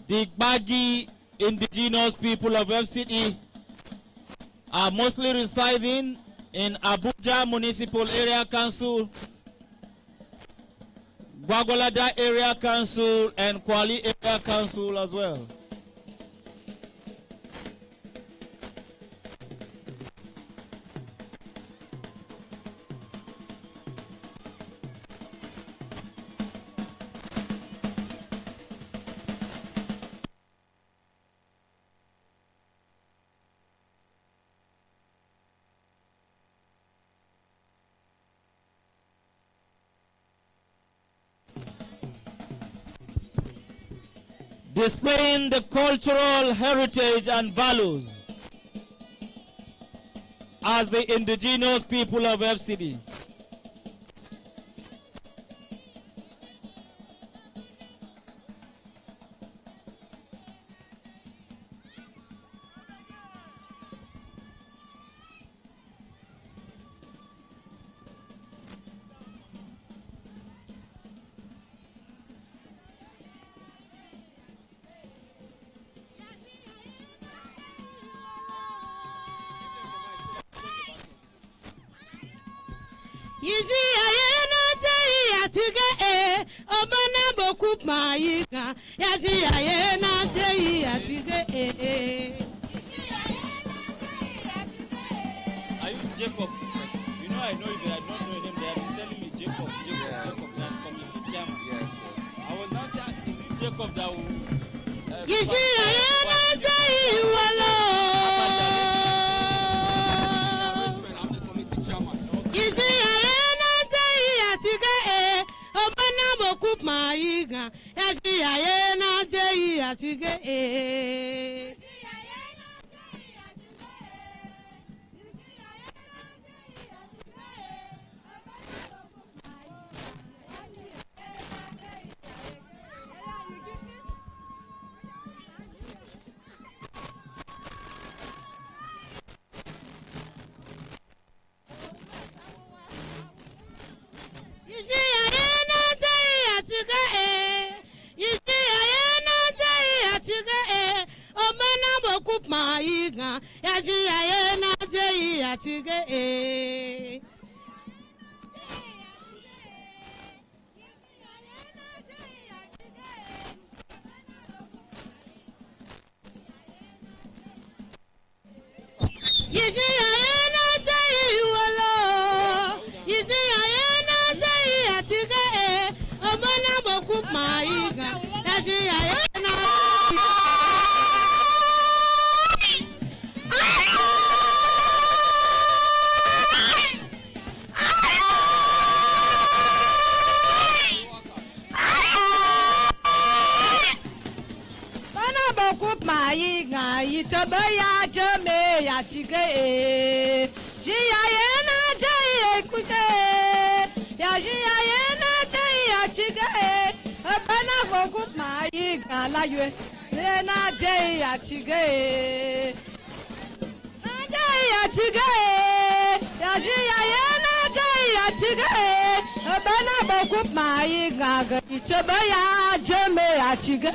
The Bagi indigenous people of FCT are mostly residing in Abuja Municipal Area Council, Gwagwalada Area Council, and Kwali Area Council as well. Displaying the cultural heritage and values as the indigenous people of FCT. Yizi ayena teyi atige obana boku mayiga. Yizi ayena teyi atige Are you Jacob? You know I know you, but I don't know your name. They have been telling me Jacob, that community chairman. Yes. I was now saying, is it Jacob that will... Yizi ayena teyi walo. I'm the committee chairman. Yizi ayena teyi atige obana boku mayiga. Yizi ayena teyi atige Yatige. Itabaya jame ya chige jiya yena jai kuje ya jiya yena jai ya chige bana gogu mai gala yue yena jai ya chige jai ya chige ya jiya yena jai ya chige bana gogu mai gaga itabaya jame ya chige.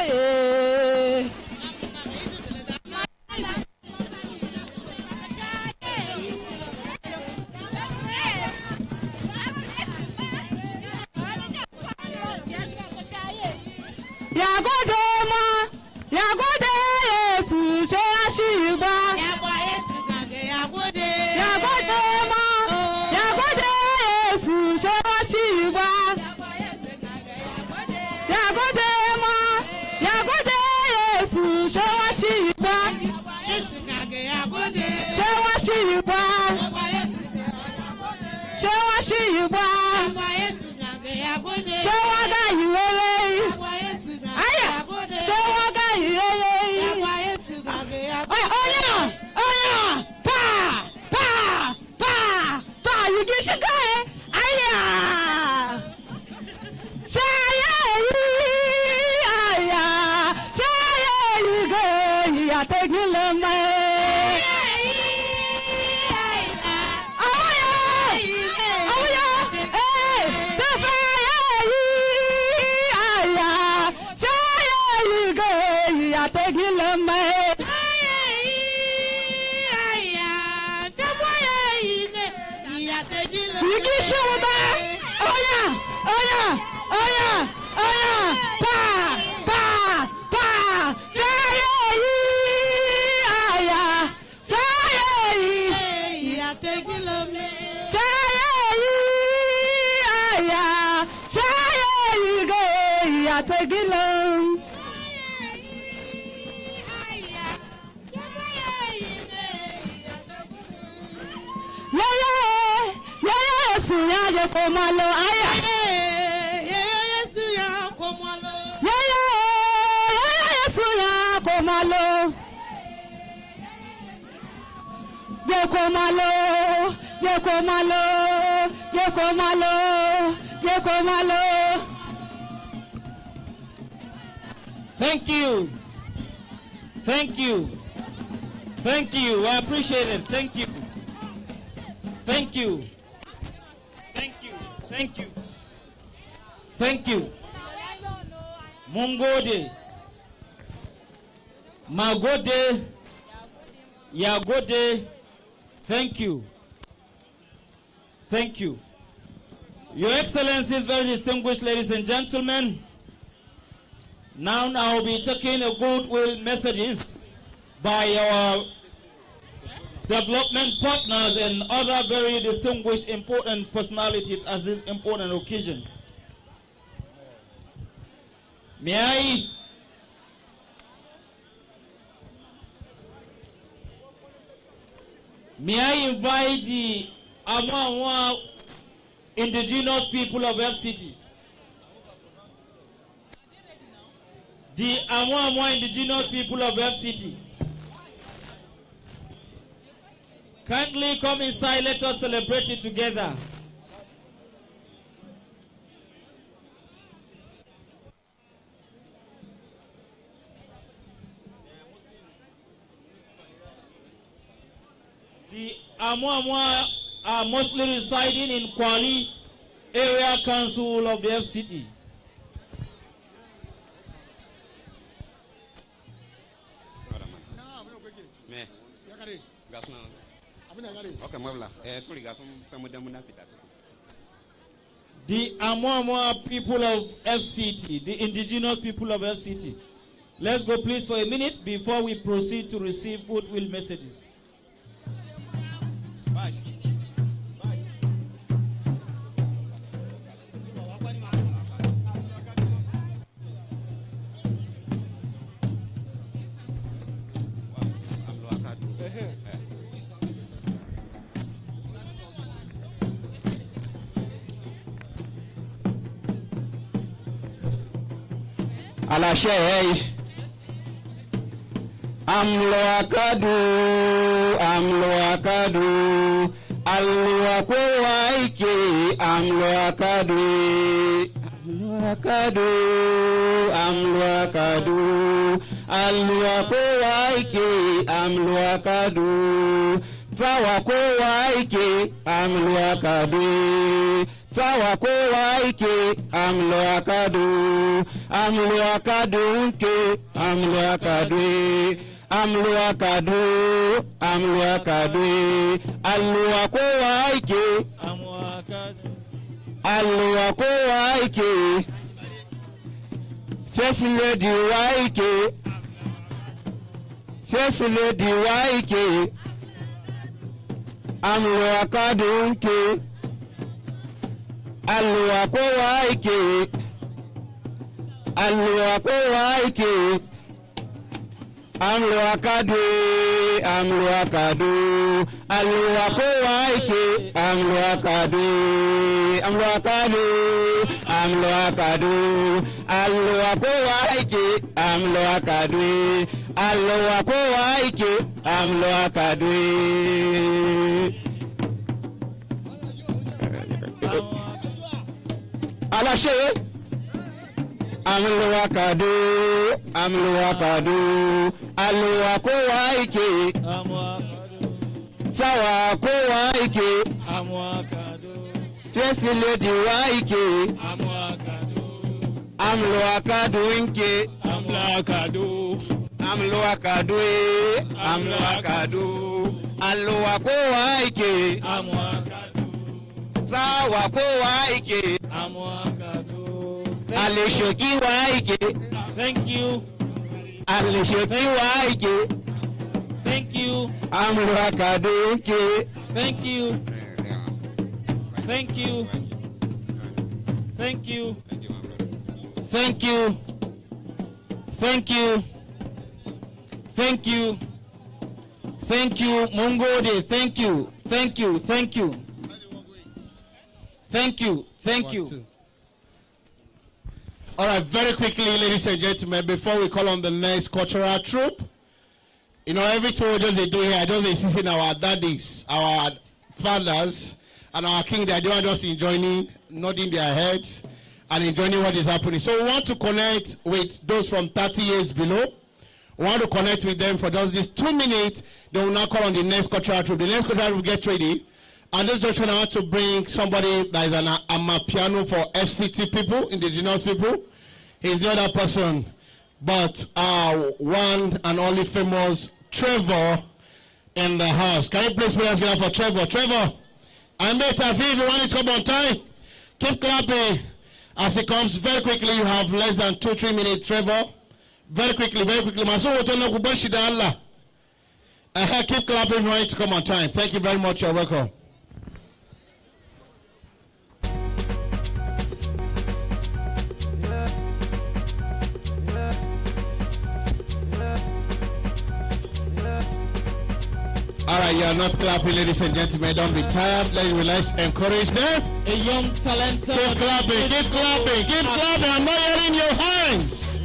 Komalo aya Yesu ya komalo Yesu ya komalo Ye komalo Ye komalo Ye komalo Ye komalo. Thank you. Thank you. Thank you. I appreciate it. Thank you. Thank you. Thank you. Thank you. Thank you. Mungode. Magode. Yagode. Thank you. Thank you. Your Excellencies, very distinguished ladies and gentlemen, now I will be taking a goodwill messages by our development partners and other very distinguished important personalities at this important occasion. May I invite the Amwa indigenous people of FCT. The Amwa indigenous people of FCT. Kindly come inside, let us celebrate it together. The Amwa are mostly residing in Kwali Area Council of the FCT. The Amwa people of FCT, the indigenous people of FCT. Let's go please for a minute before we proceed to receive goodwill messages. Alashe Amloakadu Alwakowaike Amloakadu Alwakowaike Amloakadu Tawakowaike Amloakadu Tawakowaike Amloakadu Amloakadunke Amloakadu Alwakowaike Alwakowaike First Lady Waike Amloakadunke Alwakowaike Amloakadu Alwakowaike Amloakadu Alwakowaike Amloakadu Alashe Amloakadu Alwakowaike Tawakowaike First Lady Waike Amloakadunke Alwakowaike Tawakowaike Alishoki Waike. Thank you. Alishoki Waike. Thank you. Amloakadunke. Thank you. Thank you. Thank you. Thank you. Thank you. Thank you. Thank you. Mongode. Thank you. Thank you. Thank you. Thank you. Thank you. All right, very quickly, ladies and gentlemen, before we call on the next cultural troupe, you know, everything we just do here, just assisting our daddies, our fathers, and our king. They are just enjoying, nodding their heads, and enjoying what is happening. So we want to connect with those from 30 years below. We want to connect with them for just this 2 minutes. They will now call on the next cultural troupe. The next cultural troupe will get ready. And this junction, I want to bring somebody that is an amapiano for FCT people, indigenous people. He's the other person, but one and only famous Trevor in the house. Can you please put us together for Trevor? Trevor, I'm there to if you want to come on time. Keep clapping as he comes very quickly. You have less than 2-3 minutes, Trevor. Very quickly, very quickly. Keep clapping if you want to come on time. Thank you very much. You're welcome. All right, you are not clapping, ladies and gentlemen. Don't be tired. Let's encourage them. A young talented. Keep clapping, keep clapping, keep clapping. I'm not hearing your hands.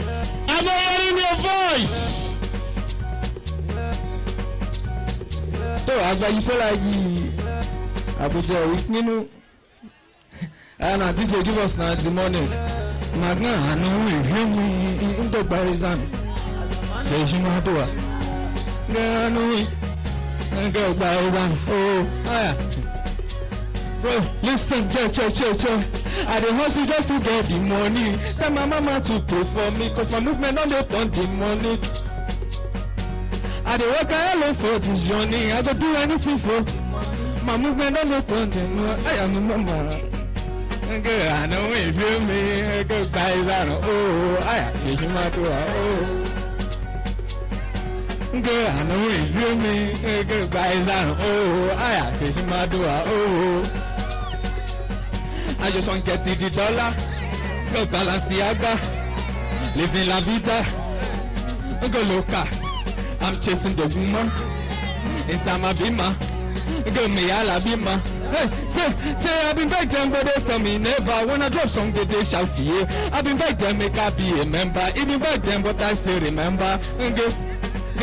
I'm not hearing your voice. So, you feel like Abuja, you know, and I think you give us now the money. Magna, I know we hear me in the Barizan. Bro, listen, chill. I dey hustle just to get the money. Tell my mama to pay for me, cause my movement don't depend on the money. I I dey work alone for this journey. I go do anything for my movement. Don't turn them. I am a mama. Girl, I know if you me. Girl, guys, I know. Oh, I am my door. Oh. Girl, I know if you me. Girl, guys, I know. Oh, I am my door. Oh. I just want to get the dollar. Go Balenciaga. Living la vida. Go loca. I'm chasing the woman. Inside my bima. Go me a la bima. Hey, say I've been back then, but they tell me never. When I drop song, they shout to you. I've been back then, make I be a member. Even back then, but I still remember. Girl,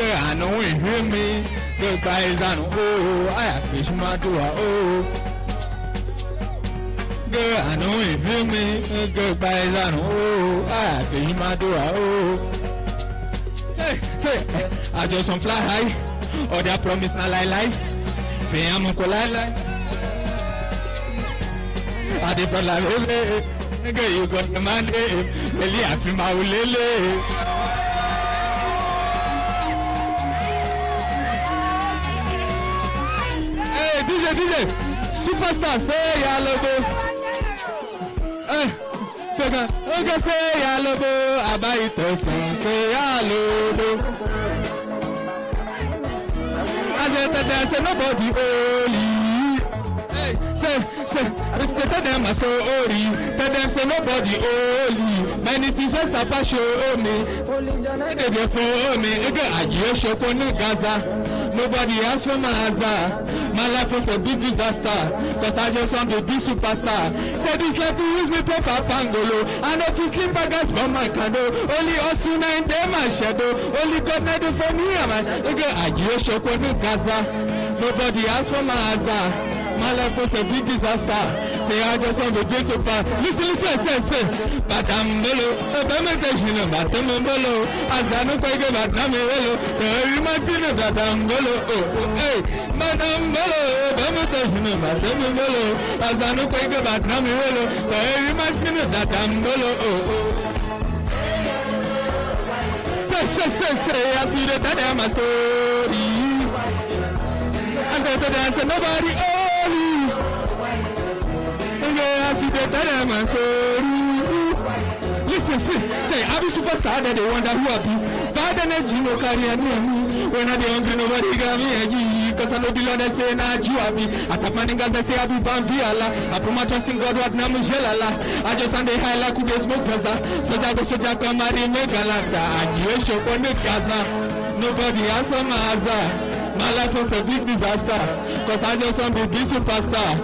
I know you hear me. Girl, guys, I know. Oh, I have fish my door. Oh. Girl, I know you feel me. Girl, guys, I know. Oh, I feel my door. Oh, say, I just want fly high. Or they promise na lie. Say I'm a lie. I dey feel like girl, you got the man. Really, I feel my ulele. Hey, DJ, superstar, say ya logo. Okay, say hello, about it, say hello. I said that say nobody only. Hey, say, if they tell them I story, tell them say nobody only. Many things just a show me. They for me, I hear show on Gaza. Nobody asked for my hazard. My life was a big disaster, cause I just want to be superstar. Say this life will use me paper pangolo. And if you sleep I guess from my candle. Only us in my shadow. Only God made it for me. I hear show on Gaza. Nobody asked for my hazard. My life was a big disaster. Say I just want to be super. Listen, say. Batambolo, Batamation, Batamolo, Azano Pega Batamelo, very much in a Batambolo, hey, Batambolo, Batamation, Batamolo, Azano Pega Batamelo, very much in a Batambolo, Say, I see the Tadama story. I said to dance, nobody only. I see the Tadama story. Listen, say, I be superstar, then they wonder who I be. Bad energy, no carry me. When I be hungry, nobody got me. Because I know below they say, nah, you I be. I tap my niggas, they say, I be Bambiala. I put my trust in God, what now, Mujelala. I just on the high like who they smoke Zaza. So Jago, come out in Megalata. And you show on the Gaza. Nobody answer my Aza. My life was a big disaster, cause I just want to be superstar.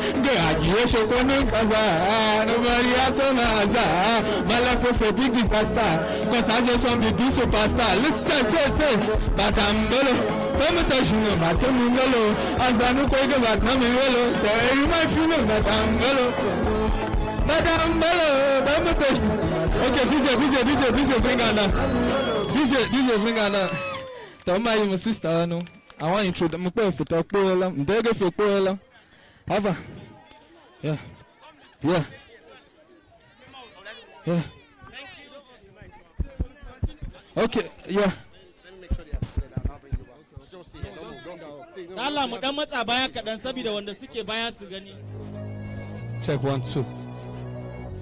Nobody has on Aza. My life was a big disaster, cause I just want to be superstar. Listen, say, Batambolo, Bamatashino, Batamolo, Azanu Koga Batamolo, you might feel Batambolo, Bamatashino. Okay, DJ, bring Anna. DJ, bring Anna. Toma, you my sister, no. I want you to me pay for talk poela. Mbege for poela. Hava. Yeah. Okay. Yeah. Allah mu dan matsa baya kadan saboda wanda suke baya su gani. Check 1 2.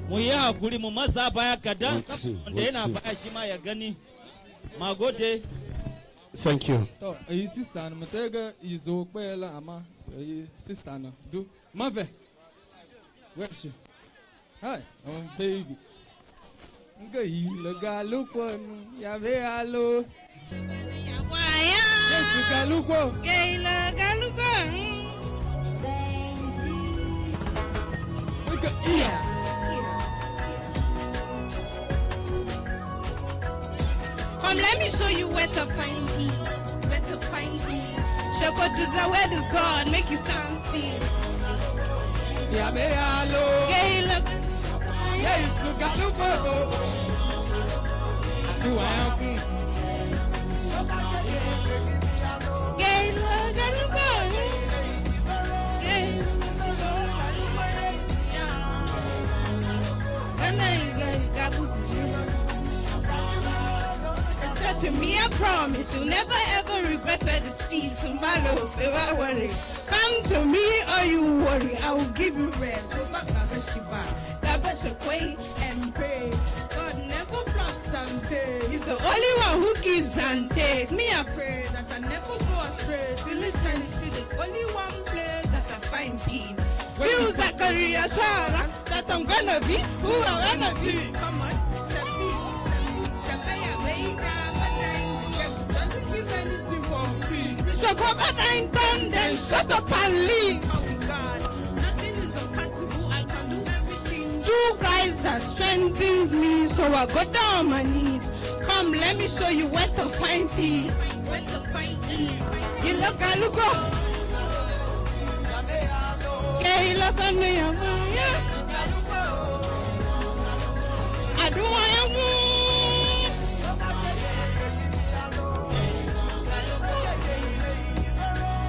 Mu yi hakuri mu matsa baya kadan wanda yana baya shi ma ya gani. Magode. Thank you. So, sister, I'm going to use the ama. Sister, do mother. Where is she? Hi, baby. Look, ya ve hello. Yes, look. Come, let me show you where to find peace. Shokotuza, where does God make you stand still? Yeah, me hello. Gay look. Yeah, you still got look. Do I have Gay look. And then you got to me, I promise you'll never ever regret. better the speed, some battle, if I worry. Come to me or you worry, I will give you rest. So Baba Shiba, Tabasha Quay and pray. God never flops and pay. He's the only one who gives and takes. Me I pray that I never go astray. Till eternity, there's only one place that I find peace. Feels like a reassurance that I'm gonna be who I wanna be. Come on, doesn't give anything for free. So come back and turn, then shut up and leave. Oh God, nothing is impossible. I can do everything. Through Christ that strengthens me, so I go down on my knees. Come, let me show you where to find peace, where to find ease. You look, I look up. Yes. I do want you.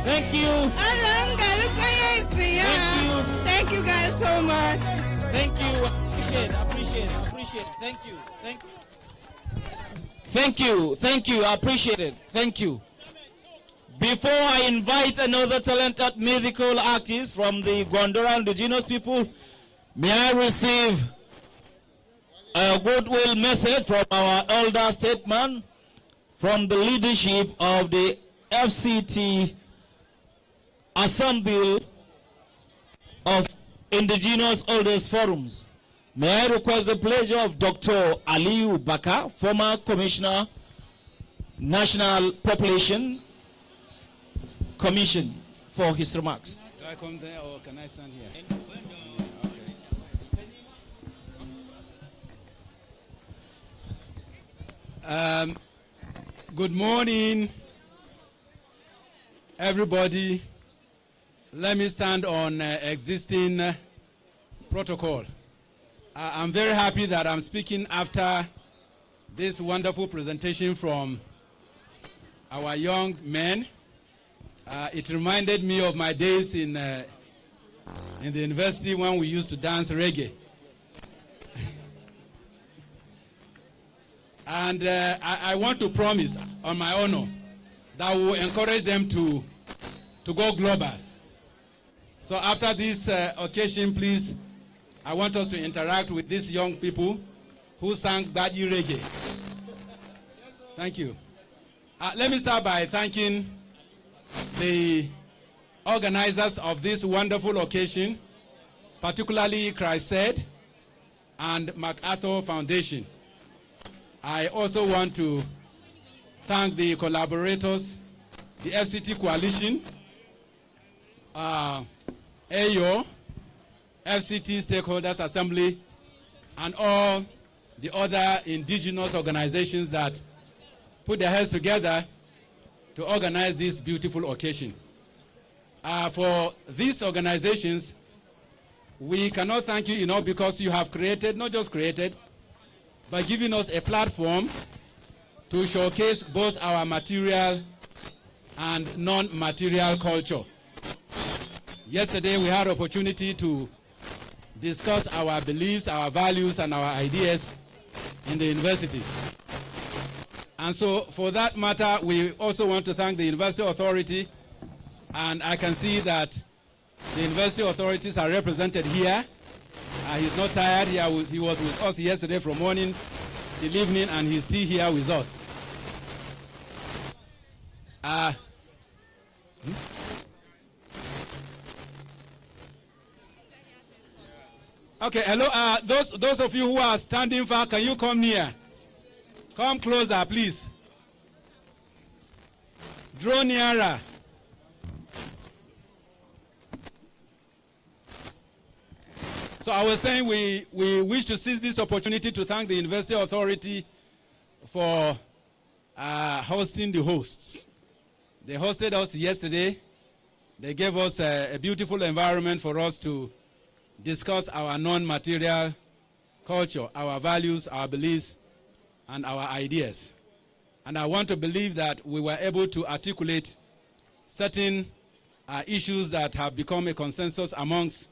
Thank you. Thank you guys so much. Thank you. Appreciate. Thank you. Thank you. I appreciate it. Thank you. Before I invite another talented musical artist from the Gondara Indigenous people, may I receive a goodwill message from our elder statesman, from the leadership of the FCT Assembly of Indigenous Elders Forums. May I request the pleasure of Dr. Aliu Baka, former Commissioner, National Population Commission, for his remarks. Do I come there or can I stand here? Okay. Good morning, everybody. Let me stand on existing protocol. I'm very happy that I'm speaking after this wonderful presentation from our young men. It reminded me of my days in the university when we used to dance reggae. And I want to promise on my honor that we will encourage them to go global. So after this occasion, please, I want us to interact with these young people who sang Baji reggae. Thank you. Let me start by thanking the organizers of this wonderful occasion, particularly Christ Said and MacArthur Foundation. I also want to thank the collaborators, the FCT Coalition, AO, FCT Stakeholders Assembly, and all the other indigenous organizations that put their heads together to organize this beautiful occasion. For these organizations, we cannot thank you enough because you have created, not just created, but given us a platform to showcase both our material and non-material culture. Yesterday we had opportunity to discuss our beliefs, our values, and our ideas in the university. And so for that matter, we also want to thank the University Authority, and I can see that the University authorities are represented here. He's not tired. He was with us yesterday from morning till evening, and he's still here with us. Okay, hello. Those of you who are standing far, can you come near? Come closer, please. Draw nearer. So I was saying we wish to seize this opportunity to thank the University Authority for hosting the hosts. They hosted us yesterday. They gave us a beautiful environment for us to discuss our non-material culture, our values, our beliefs, and our ideas. And I want to believe that we were able to articulate certain issues that have become a consensus amongst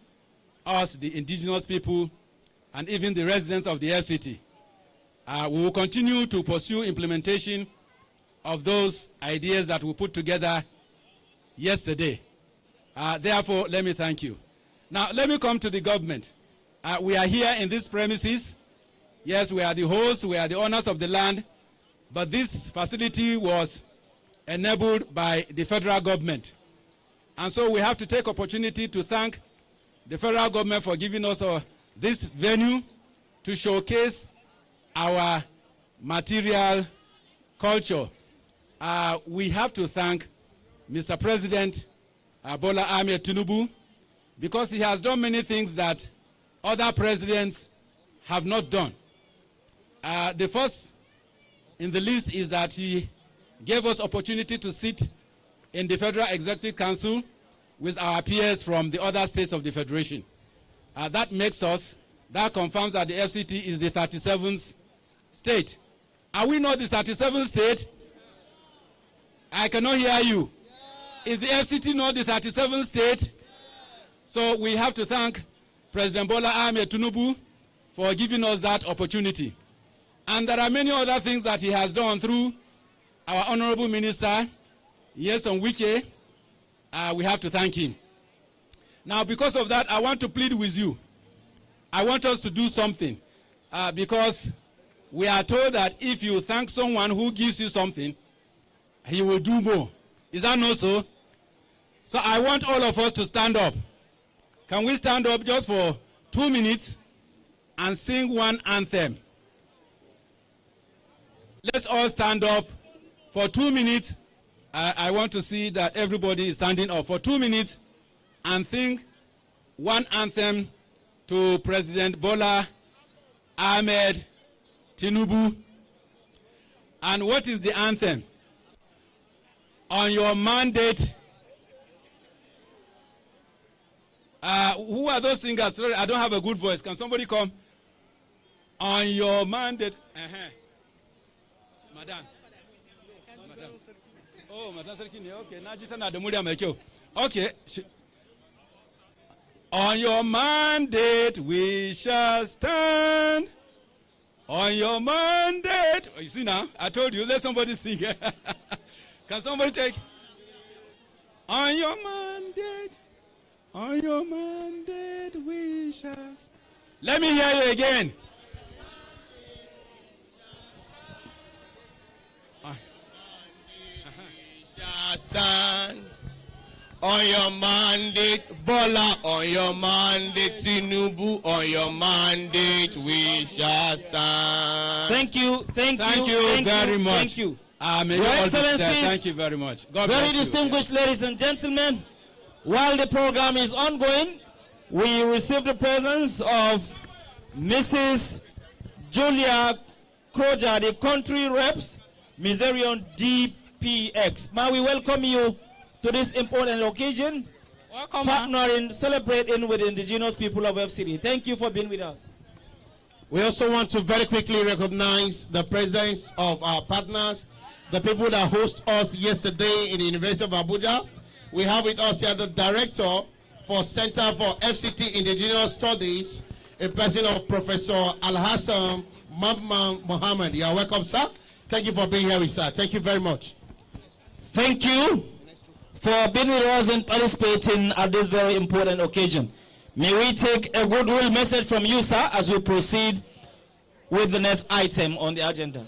us, the indigenous people, and even the residents of the FCT. We will continue to pursue implementation of those ideas that we put together yesterday. Therefore, let me thank you. Now, let me come to the government. We are here in these premises. Yes, we are the hosts, we are the owners of the land, but this facility was enabled by the federal government. And so we have to take opportunity to thank the federal government for giving us this venue to showcase our material culture. We have to thank Mr. President Bola Ahmed Tinubu, because he has done many things that other presidents have not done. The first in the list is that he gave us opportunity to sit in the Federal Executive Council with our peers from the other states of the Federation. That confirms that the FCT is the 37th state. Are we not the 37th state? I cannot hear you. Is the FCT not the 37th state? So we have to thank President Bola Ahmed Tinubu for giving us that opportunity. And there are many other things that he has done through our Honorable Minister, Nyesom Wike. We have to thank him. Now, because of that, I want to plead with you. I want us to do something, because we are told that if you thank someone who gives you something, he will do more. Is that not so? So I want all of us to stand up. Can we stand up just for 2 minutes and sing one anthem? Let's all stand up for 2 minutes. I want to see that everybody is standing up for 2 minutes and sing one anthem to President Bola Ahmed Tinubu. And what is the anthem? On your mandate. Who are those singers? Sorry, I don't have a good voice. Can somebody come? On your mandate. Madam. Oh, Madam Sarkini. Okay. Najita na demuri amekyo. Okay. On your mandate we shall stand. On your mandate. Oh, you see now? I told you. Let somebody sing. Can somebody take? On your mandate. On your mandate we shall stand. Let me hear you again. Shall stand on your mandate, Bola, on your mandate, Tinubu, on your mandate we shall stand. Thank you very much. Thank you. Your Excellencies, thank you very much. God very bless you. distinguished ladies and gentlemen, while the program is ongoing, we receive the presence of Mrs. Julia Kroja, the country reps, Miserion DPX. May we welcome you to this important occasion, partnering, celebrating with the indigenous people of FCT. Thank you for being with us. We also want to very quickly recognize the presence of our partners, the people that host us yesterday in the University of Abuja. We have with us here the director for Center for FCT Indigenous Studies, a person of Professor Al-Hassan Mamman Mohammed. You are welcome, sir. Thank you for being here with us, sir. Thank you very much. Thank you for being with us and participating at this very important occasion. May we take a goodwill message from you, sir, as we proceed with the next item on the agenda.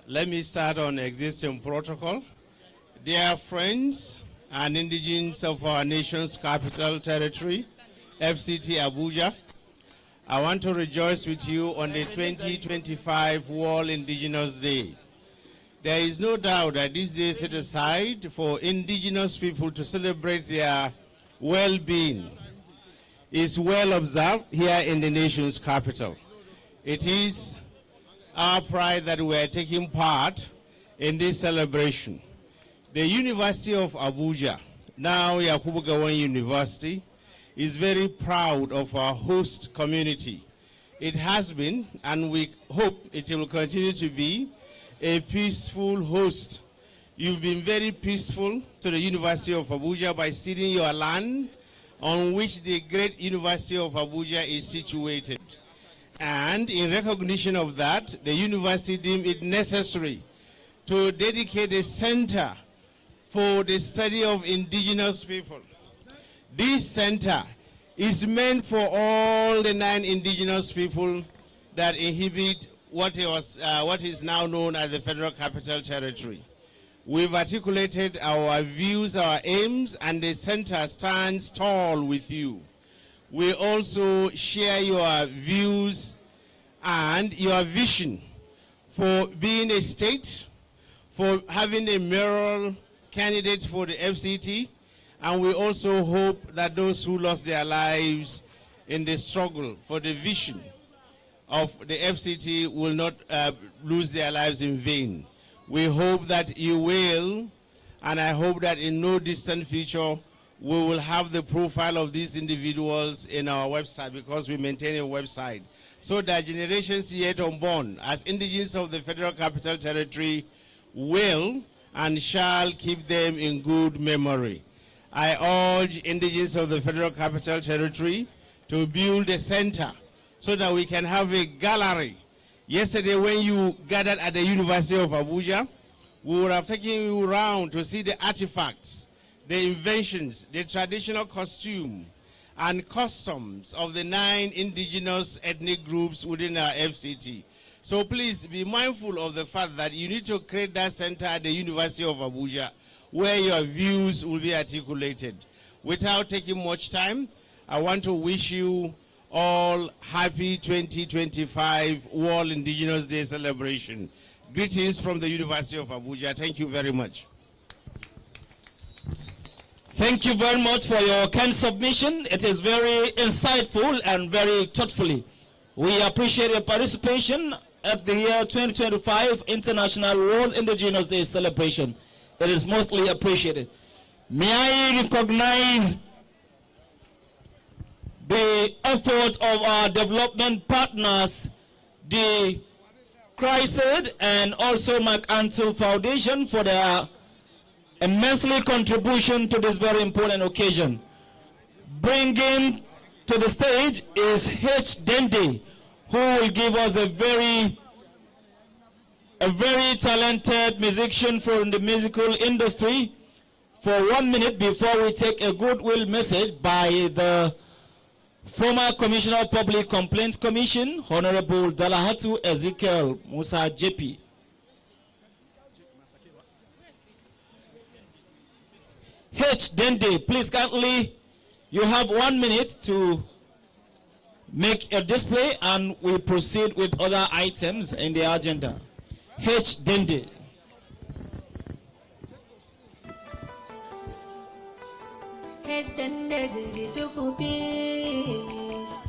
Let me start on existing protocol. Dear friends and indigenes of our nation's capital territory, FCT Abuja, I want to rejoice with you on the 2025 World Indigenous Day. There is no doubt that this day is set aside for indigenous people to celebrate their well-being is well observed here in the nation's capital. It is our pride that we are taking part in this celebration. The University of Abuja, now Yakubu Gowon University, is very proud of our host community. It has been, and we hope it will continue to be, a peaceful host. You've been very peaceful to the University of Abuja by ceding your land on which the great University of Abuja is situated. And in recognition of that, the university deemed it necessary to dedicate a center for the study of indigenous people. This center is meant for all the 9 indigenous people that inhabit what is now known as the Federal Capital Territory. We've articulated our views, our aims, and the center stands tall with you. We also share your views and your vision for being a state, for having a mayoral candidate for the FCT, and we also hope that those who lost their lives in the struggle for the vision of the FCT will not lose their lives in vain. We hope that you will, and I hope that in no distant future we will have the profile of these individuals in our website, because we maintain a website, so that generations yet unborn as indigenes of the Federal Capital Territory will and shall keep them in good memory. I urge indigenes of the Federal Capital Territory to build a center so that we can have a gallery. Yesterday when you gathered at the University of Abuja, we would have taken you around to see the artifacts, the inventions, the traditional costume and customs of the 9 indigenous ethnic groups within our FCT. So please be mindful of the fact that you need to create that center at the University of Abuja where your views will be articulated. Without taking much time, I want to wish you all happy 2025 World Indigenous Day celebration. Greetings from the University of Abuja. Thank you very much. Thank you very much for your kind submission. It is very insightful and very thoughtfully. We appreciate your participation at the year 2025 International World Indigenous Day celebration. It is mostly appreciated. May I recognize the efforts of our development partners, the CRISID and also MacAntle Foundation, for their immensely contribution to this very important occasion. Bringing to the stage is H. Dende, who will give us a very talented musician from the musical industry, for 1 minute before we take a goodwill message by the former Commissioner of Public Complaints Commission, Honorable Dalahatu Ezekiel Musa JP. H. Dende, please kindly, you have 1 minute to make a display and we proceed with other items in the agenda. H. Dende. H. Dende tukupi,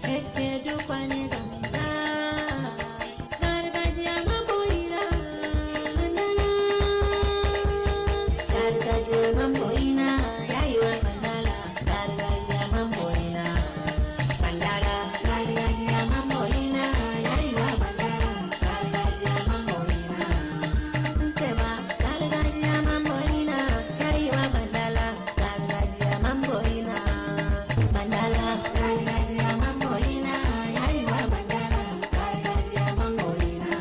H. Kedu kwani ganga, gargaji amaboina, mandala, gargaji amaboina, yaiwa mandala, gargaji amaboina, mandala, gargaji amaboina, yaiwa mandala, gargaji amaboina, ntema, gargaji amaboina, yaiwa mandala, gargaji amaboina, mandala, gargaji amaboina, yaiwa mandala, gargaji amaboina,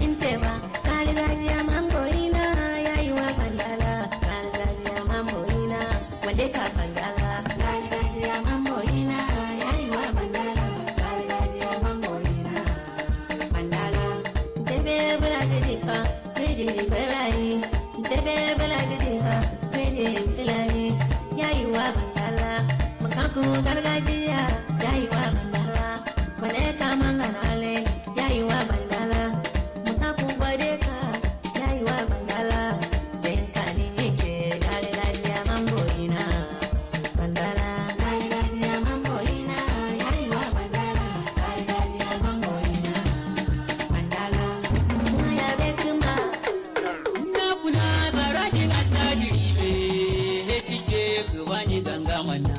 ntema, gargaji amaboina, yaiwa mandala, gargaji amaboina, wandeka mandala, gargaji amaboina, yaiwa mandala, gargaji amaboina, mandala, ntebe bulagadipa, reje belai, ntebe bulagadipa, reje belai, yaiwa mandala, makaku gargajiya, yaiwa mandala, wandeka manganale, yaiwa mandala, makaku badeka, yaiwa mandala, benkani yake, gargaji amaboina, mandala, gargaji amaboina, yaiwa mandala, gargaji amaboina, mandala, maya bekuma, Nakuna zaradi na tajiribe, hechike kubani gangamana,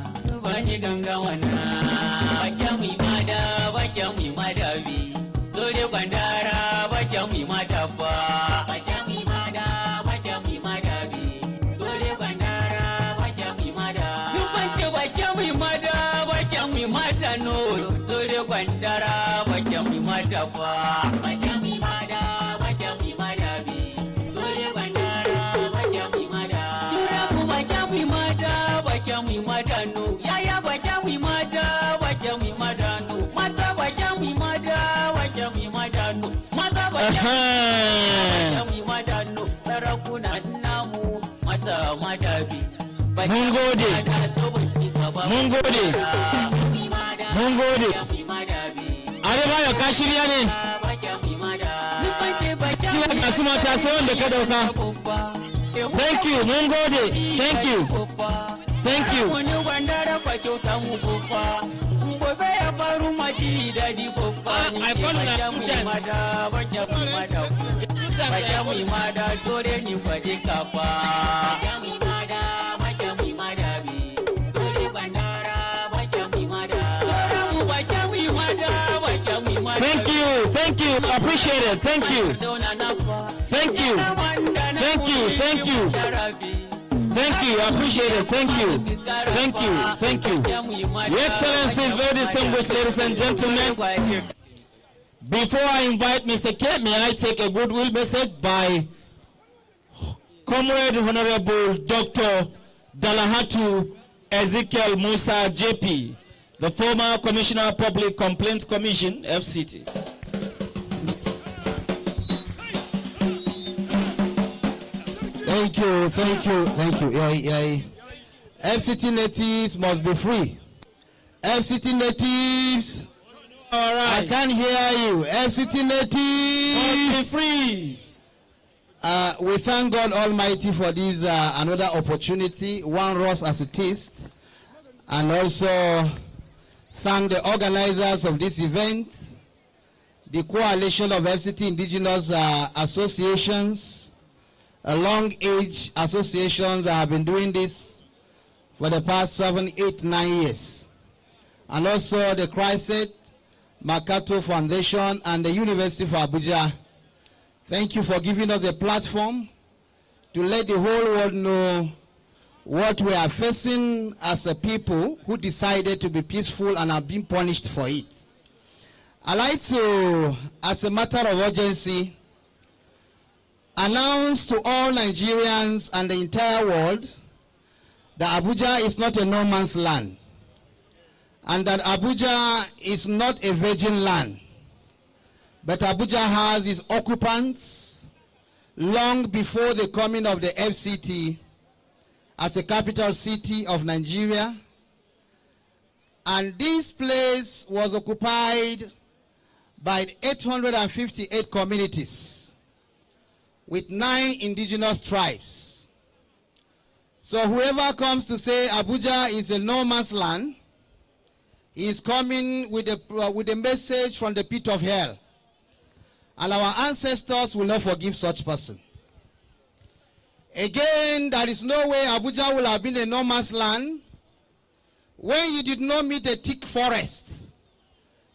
bakya mwi madabi, zore bandara bakya mwi madaba, bakya mwi madabi, zore bandara bakya mwi mada, nupanche bakya mwi madano, zore bandara bakya madano. Yaya wajawi mada, wajawi madano. Mata wajawi mada, wajawi madano. Mata wajawi madano. Sarakuna namu, mata madabi. Mun gode. Mun gode. Mun gode. Arebayo ka shirya ne? Ciya ga su mata sai wanda ka dauka. Thank you, mun gode. Thank you. Thank you. Thank you, thank you, appreciate it, thank you. Thank you, thank you, thank you. Thank you, appreciate it, thank you. Thank you, thank you. Your Excellencies, very distinguished ladies and gentlemen, before I invite Mr. K, may I take a goodwill message by Comrade Honorable Dr. Dalahatu Ezekiel Musa JP, the former Commissioner of Public Complaints Commission, FCT. Thank you, thank you, thank you. Yeah. FCT natives must be free. FCT natives, all right. I can't hear you. FCT natives must be free. We thank God Almighty for this another opportunity, one Ross as it is, and also thank the organizers of this event, the coalition of FCT indigenous associations, long age associations that have been doing this for the past 7, 8, 9 years, and also the Christ Makato Foundation and the University of Abuja. Thank you for giving us a platform to let the whole world know what we are facing as a people who decided to be peaceful and are being punished for it. I'd like to, as a matter of urgency, announce to all Nigerians and the entire world that Abuja is not a no man's land, and that Abuja is not a virgin land. But Abuja has its occupants long before the coming of the FCT as a capital city of Nigeria. And this place was occupied by 858 communities with 9 indigenous tribes. So whoever comes to say Abuja is a no man's land is coming with a message from the pit of hell. And our ancestors will not forgive such person. Again, there is no way Abuja will have been a no man's land when you did not meet a thick forest,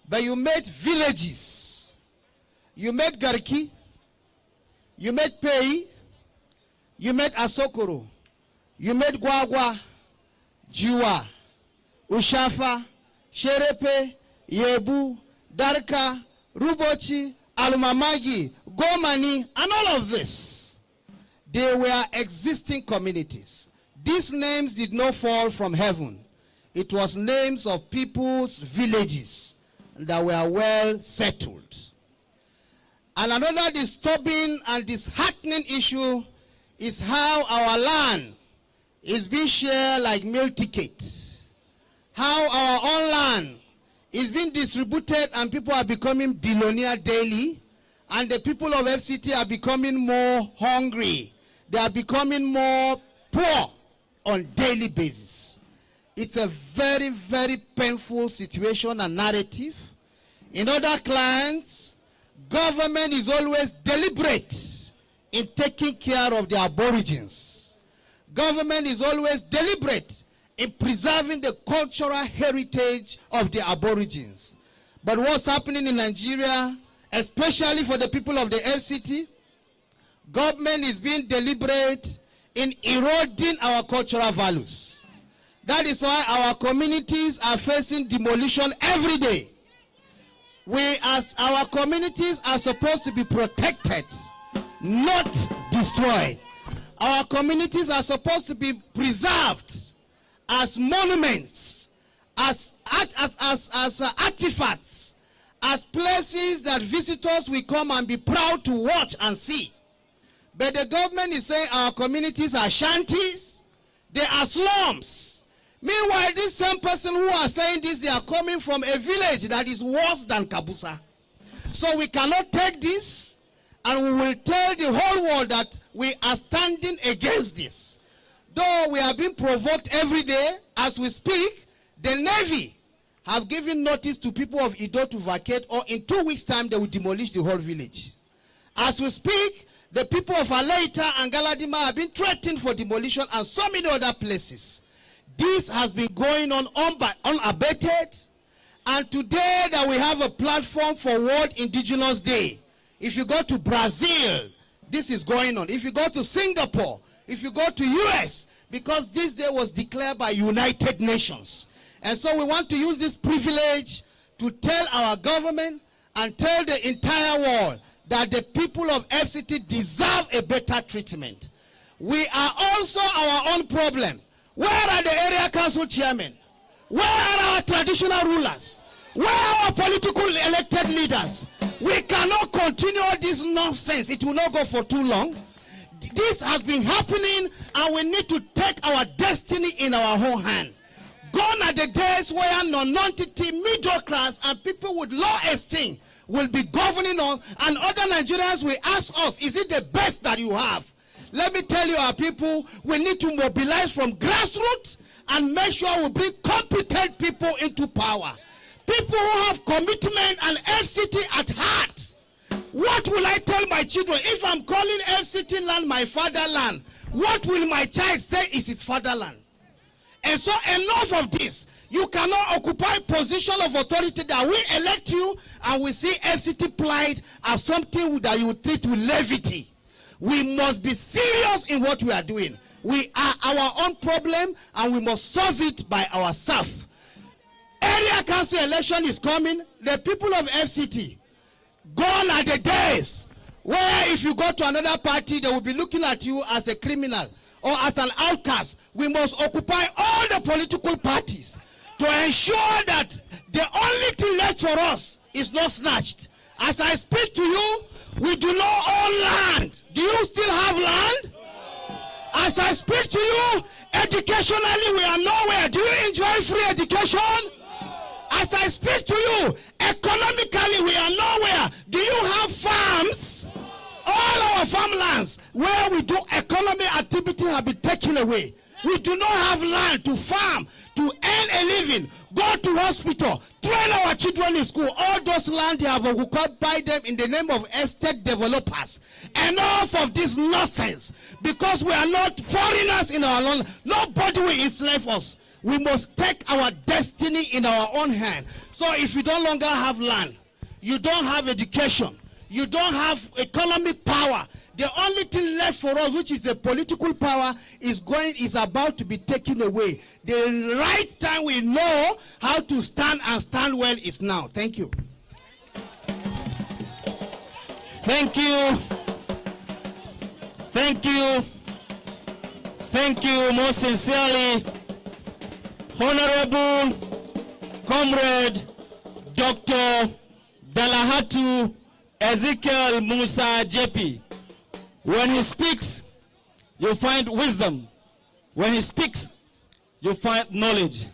but you made villages. You made Garki, you made Pei, you made Asokoro, you made Gwagwa, Jiwa, Ushafa, Sherepe, Yebu, Darka, Rubochi, Alumamagi, Gomani, and all of this. They were existing communities. These names did not fall from heaven. It was names of people's villages that were well settled. And another disturbing and disheartening issue is how our land is being shared like meal tickets. How our own land is being distributed and people are becoming billionaire daily, and the people of FCT are becoming more hungry. They are becoming more poor on daily basis. It's a very, very painful situation and narrative. In other clans, government is always deliberate in taking care of the aborigines. Government is always deliberate in preserving the cultural heritage of the aborigines. But what's happening in Nigeria, especially for the people of the FCT, government is being deliberate in eroding our cultural values. That is why our communities are facing demolition every day. We, as our communities, are supposed to be protected, not destroyed. Our communities are supposed to be preserved as monuments, as artifacts, as places that visitors will come and be proud to watch and see. But the government is saying our communities are shanties, they are slums. Meanwhile, this same person who are saying this, they are coming from a village that is worse than Kabusa. So we cannot take this, and we will tell the whole world that we are standing against this. Though we are being provoked every day, as we speak, the Navy have given notice to people of Ido to vacate, or in 2 weeks' time they will demolish the whole village. As we speak, the people of Aleita and Galadima have been threatened for demolition, and so many other places. This has been going on unabated, and today that we have a platform for World Indigenous Day. If you go to Brazil, this is going on. If you go to Singapore, if you go to US, because this day was declared by United Nations. And so we want to use this privilege to tell our government and tell the entire world that the people of FCT deserve a better treatment. We are also our own problem. Where are the area council chairmen? Where are our traditional rulers? Where are our political elected leaders? We cannot continue this nonsense. It will not go for too long. This has been happening, and we need to take our destiny in our own hand. Gone are the days where non-entity, middle class, and people with low esteem will be governing us, and other Nigerians will ask us, is it the best that you have? Let me tell you, our people, we need to mobilize from grassroots and make sure we bring competent people into power. People who have commitment and FCT at heart. What will I tell my children? If I'm calling FCT land my fatherland, what will my child say is his fatherland? And so enough of this. You cannot occupy position of authority that we elect you, and we see FCT plight as something that you treat with levity. We must be serious in what we are doing. We are our own problem, and we must solve it by ourselves. Area council election is coming. The people of FCT, gone are the days where if you go to another party, they will be looking at you as a criminal or as an outcast. We must occupy all the political parties to ensure that the only thing left for us is not snatched. As I speak to you, we do not own land. Do you still have land? As I speak to you, educationally we are nowhere. Do you enjoy free education? As I speak to you, economically we are nowhere. Do you have farms? All our farmlands where we do economic activity have been taken away. We do not have land to farm, to earn a living, go to hospital, train our children in school. All those land they have occupied them in the name of estate developers. Enough of this nonsense, because we are not foreigners in our land. Nobody will enslave us. We must take our destiny in our own hand. So if you no longer have land, you don't have education, you don't have economic power, the only thing left for us, which is the political power, is about to be taken away. The right time we know how to stand and stand well is now. Thank you. Thank you. Thank you. Thank you most sincerely, Honorable Comrade Dr. Dalahatu Ezekiel Musa JP. When he speaks, you find wisdom. When he speaks, you find knowledge.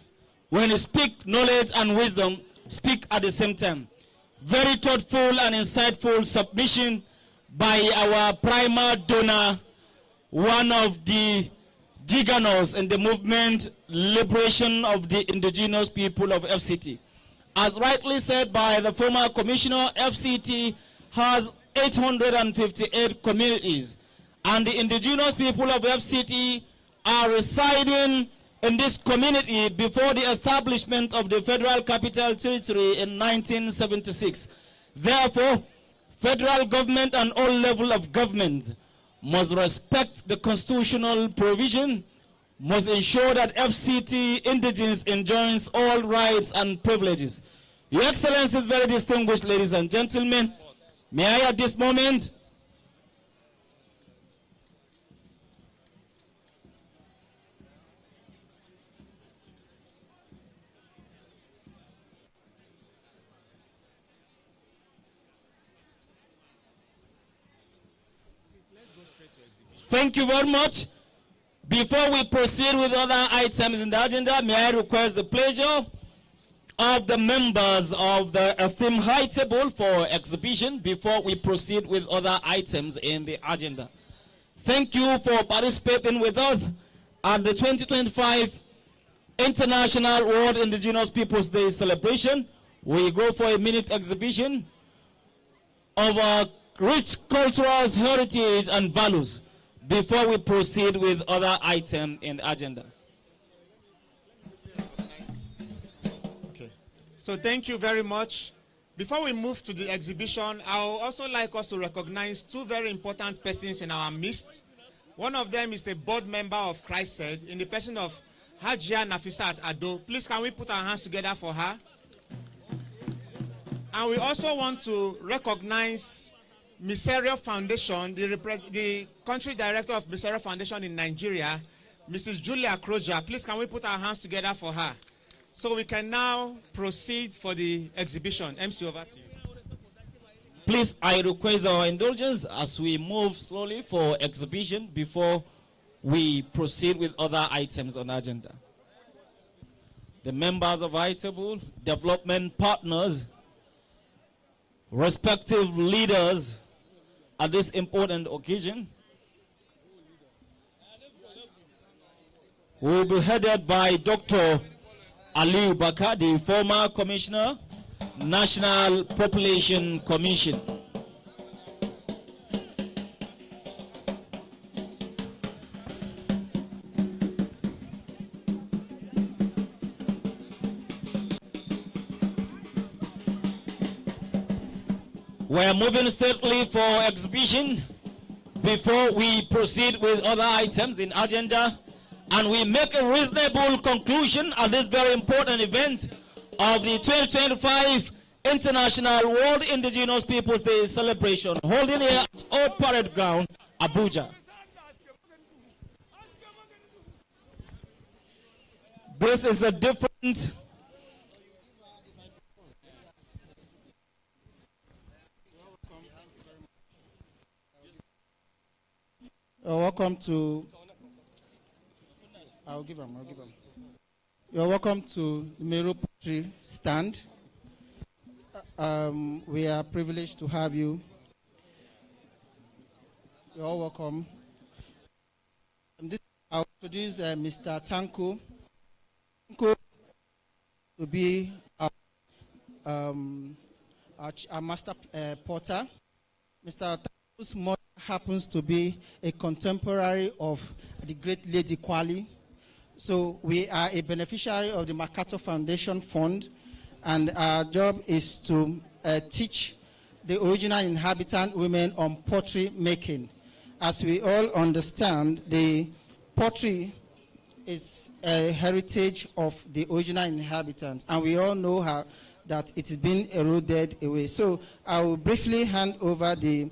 When he speaks, knowledge and wisdom speak at the same time. Very thoughtful and insightful submission by our primer donor, one of the juggernautes in the movement liberation of the indigenous people of FCT. As rightly said by the former commissioner, FCT has 858 communities, and the indigenous people of FCT are residing in this community before the establishment of the Federal Capital Territory in 1976. Therefore, federal government and all levels of government must respect the constitutional provision, must ensure that FCT indigenes enjoys all rights and privileges. Your Excellencies, very distinguished ladies and gentlemen, may I at this moment Thank you very much. Before we proceed with other items in the agenda, may I request the pleasure of the members of the esteemed high table for exhibition before we proceed with other items in the agenda. Thank you for participating with us at the 2025 International World Indigenous Peoples Day celebration. We go for a minute exhibition of our rich cultural heritage and values before we proceed with other items in the agenda. Okay. So thank you very much. Before we move to the exhibition, I would also like us to recognize two very important persons in our midst. One of them is a board member of Christ-Said in the person of Hajia Nafisat Ado. Please, can we put our hands together for her? And we also want to recognize Miserio Foundation, the country director of Miserio Foundation in Nigeria, Mrs. Julia Kroja. Please, can we put our hands together for her? So we can now proceed for the exhibition. MC, over to you. Please, I request our indulgence as we move slowly for exhibition before we proceed with other items on the agenda. The members of our table, development partners, respective leaders at this important occasion will be headed by Dr. Aliu Baka, the former Commissioner, National Population Commission. We are moving steadily for exhibition before we proceed with other items in agenda, and we make a reasonable conclusion at this very important event of the 2025 International World Indigenous Peoples Day celebration, holding here at Old Parade Ground, Abuja. This is a different welcome to. I'll give them. You're welcome to Mero Poultry Stand. We are privileged to have you. You're all welcome. I'll introduce Mr. Tanko. Tanko to be our master porter. Mr. Tanko's mother happens to be a contemporary of the great Lady Kwali. So we are a beneficiary of the Makato Foundation Fund, and our job is to teach the original inhabitant women on pottery making. As we all understand, the pottery is a heritage of the original inhabitants, and we all know how that it is being eroded away. So I will briefly hand over the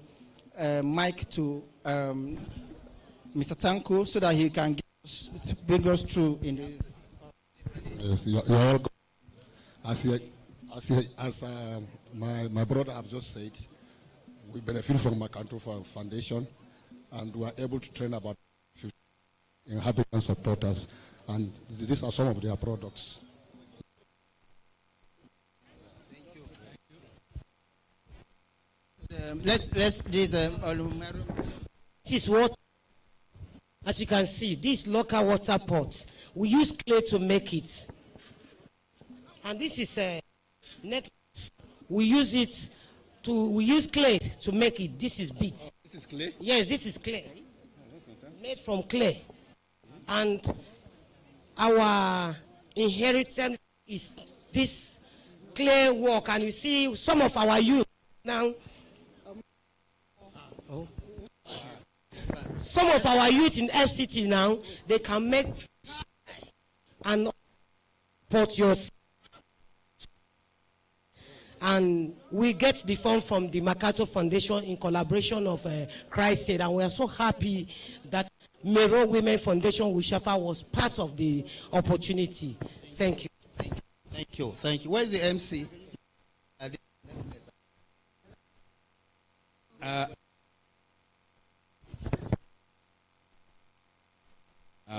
mic to Mr. Tanko so that he can bring us through in the. Yes, you're welcome. As my brother have just said, we benefit from Makanto Foundation, and we are able to train about 50 inhabitants of porters, and these are some of their products. Let's please. This is what, as you can see, these local water pots. We use clay to make it, and this is a necklace. We use clay to make it. This is beads. This is clay. Yes, this is clay. Made from clay, and our inheritance is this clay work. And you see, some of our youth now. Some of our youth in FCT now, they can make and put yours. And we get the fund from the Makato Foundation in collaboration of Christ-Said, and we are so happy that Mero Women Foundation Wishafa was part of the opportunity. Thank you. Thank you. Thank you. Where's the MC?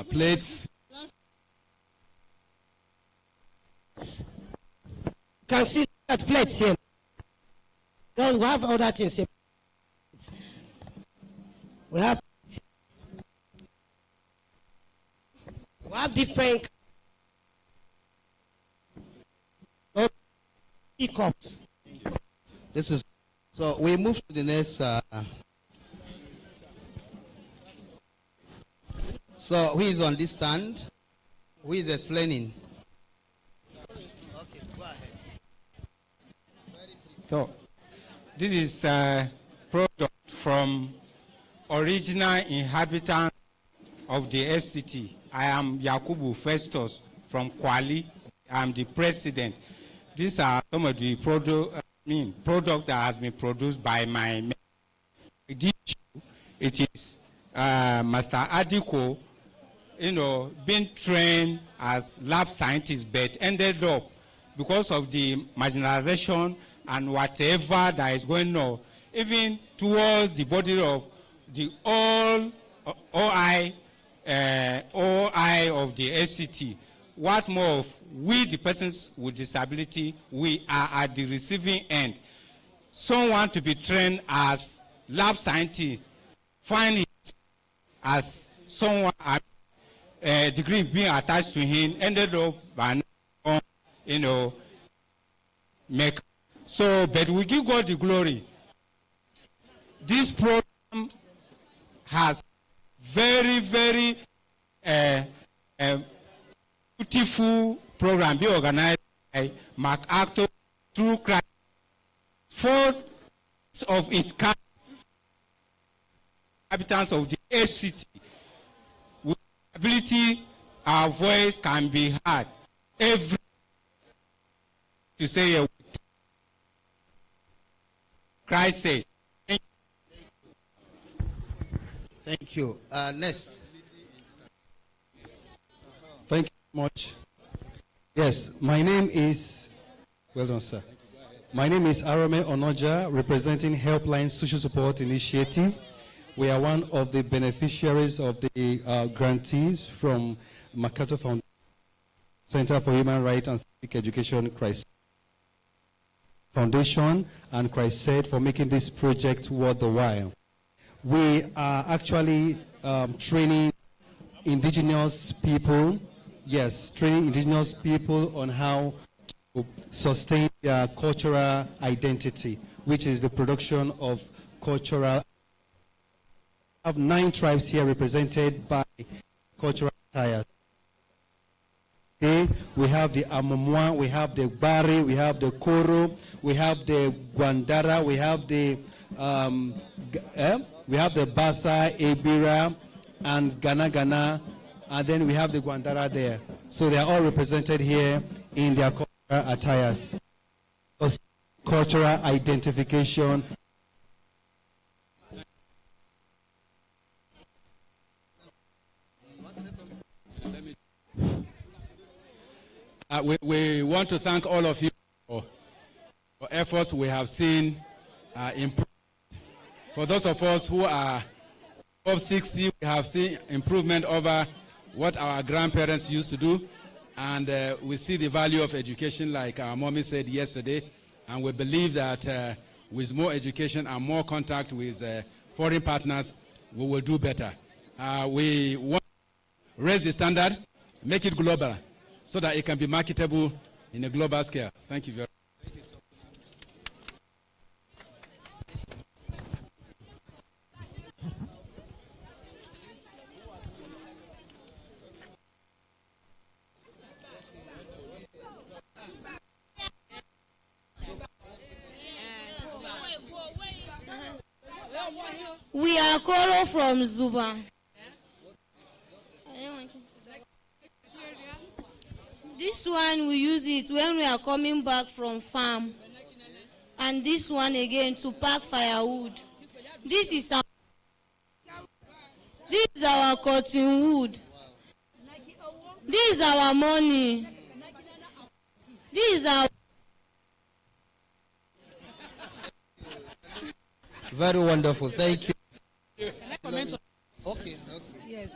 plates. Can see that plates here. Don't we have other things here. We have different cups. This is so we move to the next. So who is on this stand? Who is explaining? Okay, go ahead. So this is a product from original inhabitants of the FCT. I am Yakubu Festus from Kwali. I am the president. These are some of the product that has been produced by my men. It is Master Adiko, being trained as lab scientist, but ended up because of the marginalization and whatever that is going on, even towards the body of the OI of the FCT. What more of we, the persons with disability, we are at the receiving end. Someone to be trained as lab scientist, find it as someone degree being attached to him, ended up by make. So, but we give God the glory. This program has very, very beautiful program being organized by MacArthur through Christ. 4 of its kind inhabitants of the FCT. With ability, our voice can be heard. Every to say a Christ said. Thank you. Next. Thank you much. Yes, my name is, well done, sir. My name is Arome Onoja, representing Helpline Social Support Initiative. We are one of the beneficiaries of the grantees from MacArthur Center for Human Rights and Civic Education Foundation and Christ Said for making this project worth the while. We are actually training indigenous people, training indigenous people on how to sustain their cultural identity, which is the production of cultural. We have 9 tribes here represented by cultural attires. Okay, we have the Amomwa, we have the Bari, we have the Koro, we have the Gwandara, we have the Basa, Ebira, and Gana, and then we have the Gwandara there. So they are all represented here in their cultural attires. Cultural identification. We want to thank all of you for efforts we have seen improvement. For those of us who are above 60, we have seen improvement over what our grandparents used to do. And we see the value of education, like our mommy said yesterday. And we believe that with more education and more contact with foreign partners, we will do better. We want to raise the standard, make it global, so that it can be marketable in a global scale. Thank you very much. Thank you so much. We are Koro from Zuba. This one we use it when we are coming back from farm, and this one again to pack firewood. This is our cotton wood. This is our money. This is our. Very wonderful. Thank you. Can I comment on? Okay. Yes,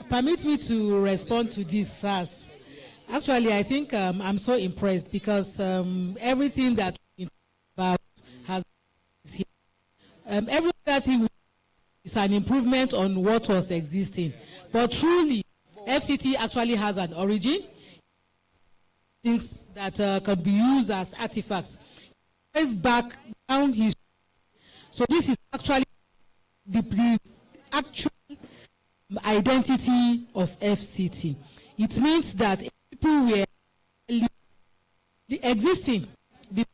Permit me to respond to this, SARS. Actually, I think I'm so impressed because everything that we about has here. Every other thing is an improvement on what was existing. But truly, FCT actually has an origin. Things that can be used as artifacts. Let's back down history. So this is actually the actual identity of FCT. It means that people were the existing the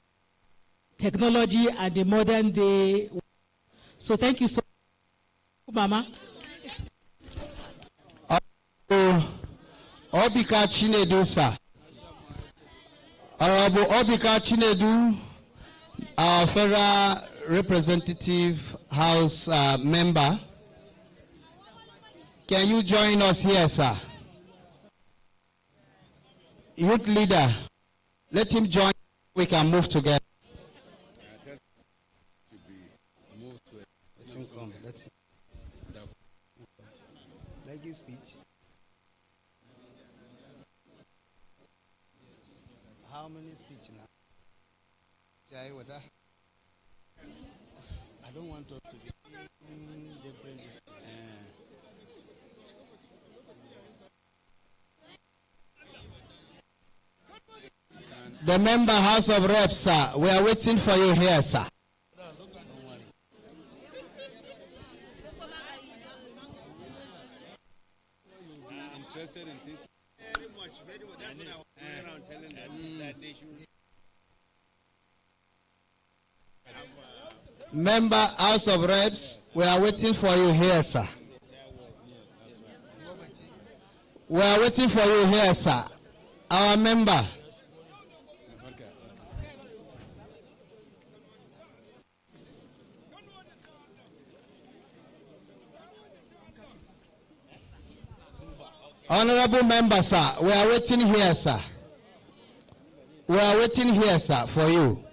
technology and the modern day. So thank you so much, Mama. Obika Chinedu, sir. Honorable Obika Chinedu, our federal representative house member. Can you join us here, sir? Youth leader, let him join. We can move together. Let you speak. How many speech now? I don't want us to be different. The member House of Reps, sir. We are waiting for you here, sir. Interested in this very much. That's what I was going around telling them that they should. Member House of Reps, we are waiting for you here, sir. We are waiting for you here, sir. Our member. Honorable member, sir, we are waiting here, sir. We are waiting here, sir, for you.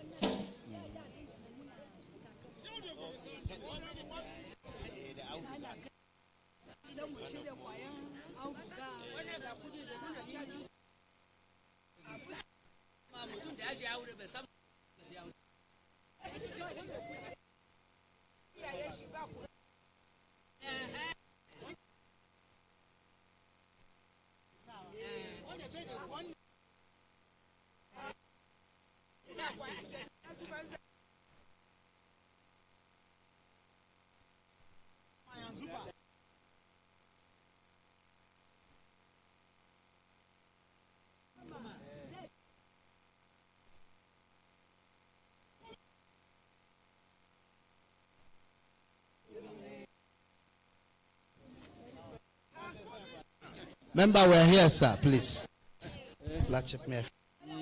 Member, we're here, sir, please.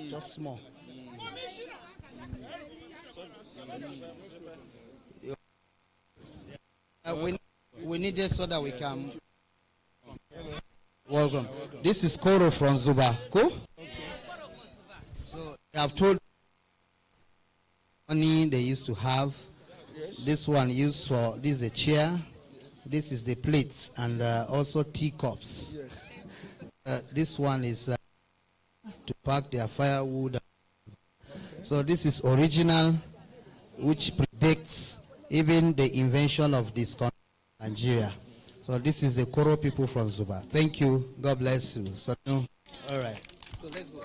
Just small. We need it so that we can welcome. This is Koro from Zuba. Cool? So they have told money they used to have. This one used for, this is a chair. This is the plates and also teacups. This one is to pack their firewood. So this is original, which predicts even the invention of this country, Nigeria. So this is the Koro people from Zuba. Thank you. God bless you. So, all right. So let's go.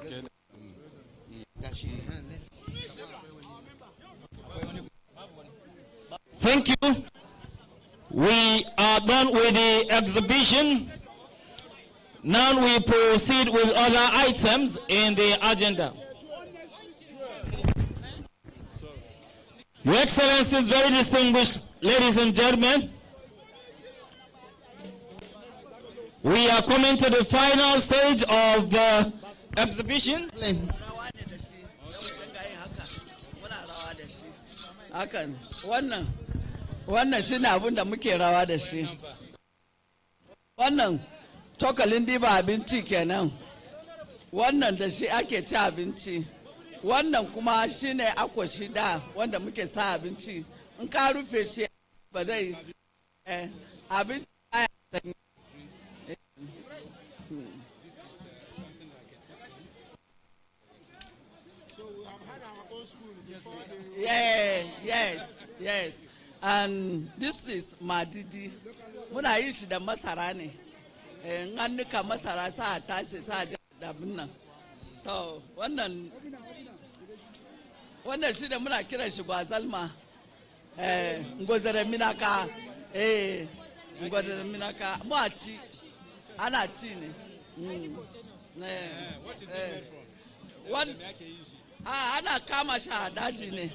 Thank you. We are done with the exhibition. Now we proceed with other items in the agenda. Your Excellencies, very distinguished ladies and gentlemen, we are coming to the final stage of the exhibition. Hakan wannan shine abin da muke rawa da shi. Wannan cokalin diba abinci kenan. Wannan da shi ake ci abinci. Wannan kuma shine akwashi da wanda muke sa abinci. In ka rufe shi But I've been. Yeah, yes. And this is Madidi. When I use the Masarani, and Nanuka Masara attaches Dabuna. So, one she the Muna Kirashi was Alma. Ngozere Minaka, Ngozere Minaka, Machi, Anachini. What is it from? One. Ana kama sha daji ne.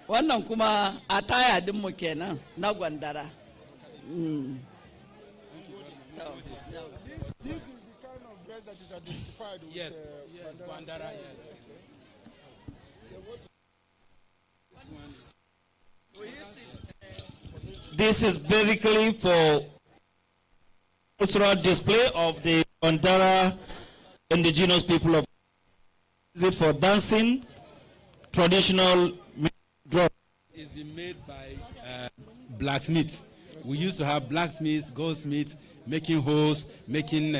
Wannan kuma ataya din mu kenan na gwandara. This is the kind of dress that is identified with yes, Bandara, yes. This is basically for cultural display of the Bandara indigenous people of. Is it for dancing, traditional drum? It's been made by blacksmiths. We used to have blacksmiths, goldsmiths, making hoes, making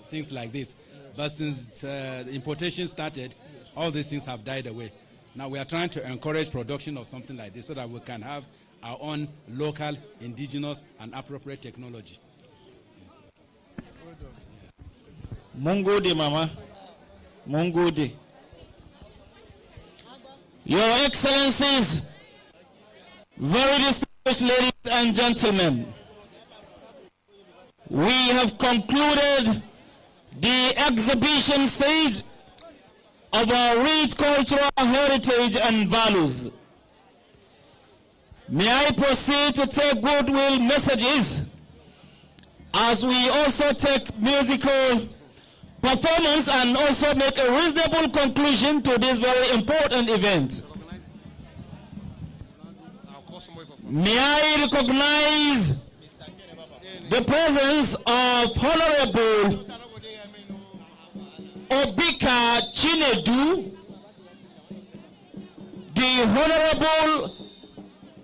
things like this. But since the importation started, all these things have died away. Now we are trying to encourage production of something like this so that we can have our own local, indigenous, and appropriate technology. Mongode, Mama. Mongode. Your Excellencies, very distinguished ladies and gentlemen, we have concluded the exhibition stage of our rich cultural heritage and values. May I proceed to take goodwill messages as we also take musical performance and also make a reasonable conclusion to this very important event. May I recognize the presence of Honorable Obika Chinedu, the Honorable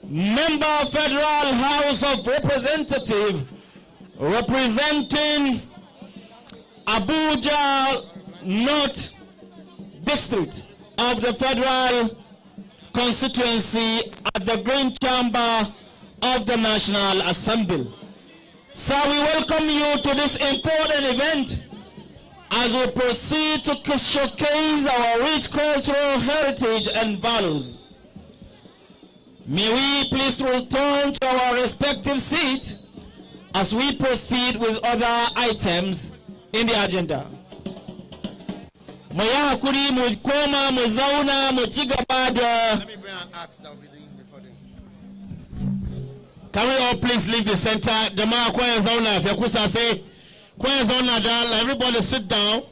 Member Federal House of Representatives representing Abuja North District of the Federal Constituency at the Green Chamber of the National Assembly. So we welcome you to this important event as we proceed to showcase our rich cultural heritage and values. May we please return to our respective seats as we proceed with other items in the agenda. Let me bring an act that will be doing before them. Can we all please leave the center? Everybody sit down.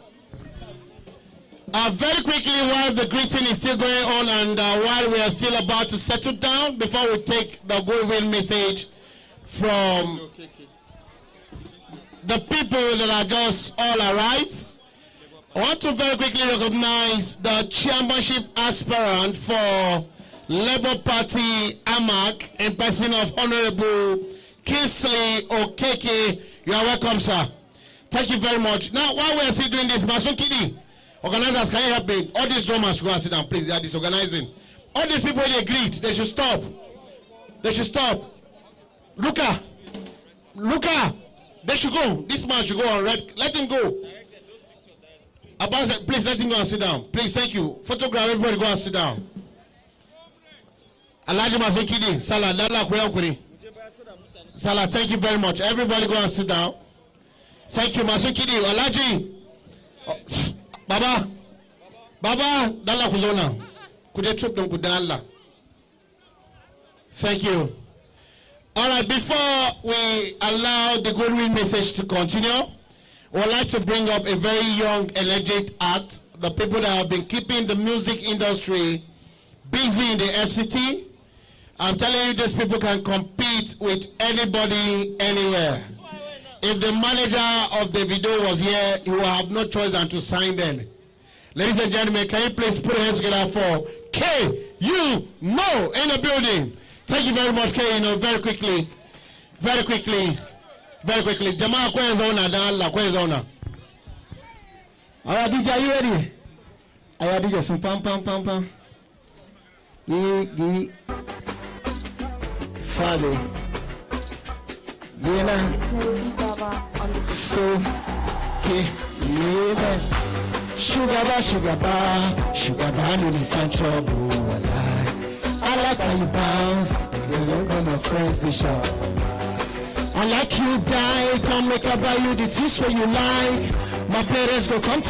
Very quickly, while the greeting is still going on and while we are still about to settle down, before we take the goodwill message from the people that are just all arrived, I want to very quickly recognize the chairmanship aspirant for Labour Party AMAC in person of Honorable Kingsley Okeke. You are welcome, sir. Thank you very much. Now, while we are still doing this, Masun Kidi, organizers, can you help me? All these drummers should go and sit down, please. They are disorganizing. All these people, they agreed. They should stop. They should stop. Luca, they should go. This man should go on red. Let him go. Abbas, please let him go and sit down. Please, thank you. Photograph, everybody go and sit down. Alhaji Masun Kidi, Salah, Lala Kuri. Salah, thank you very much. Everybody go and sit down. Thank you, Masun Kidi. Alhaji. Baba, Dala Kuzona. Kuje trip them Kudala. Thank you. All right, before we allow the goodwill message to continue, I would like to bring up a very young, energetic act, the people that have been keeping the music industry busy in the FCT. I'm telling you, these people can compete with anybody, anywhere. if the manager of the video was here, he will have no choice than to sign them. Ladies and gentlemen, can you please put your hands together for K, you know, in the building. Thank you very much, K, very quickly. Very quickly. Jamaa, kwenye zona, dala, kwenye zona. Alright, DJ, are you ready? Alright, DJ, some pam. Father. So, sugar bar, no need find trouble. I like how you bounce, you don't call my friends the shop. I like you die, come make I buy you the things where you like. My parents go come to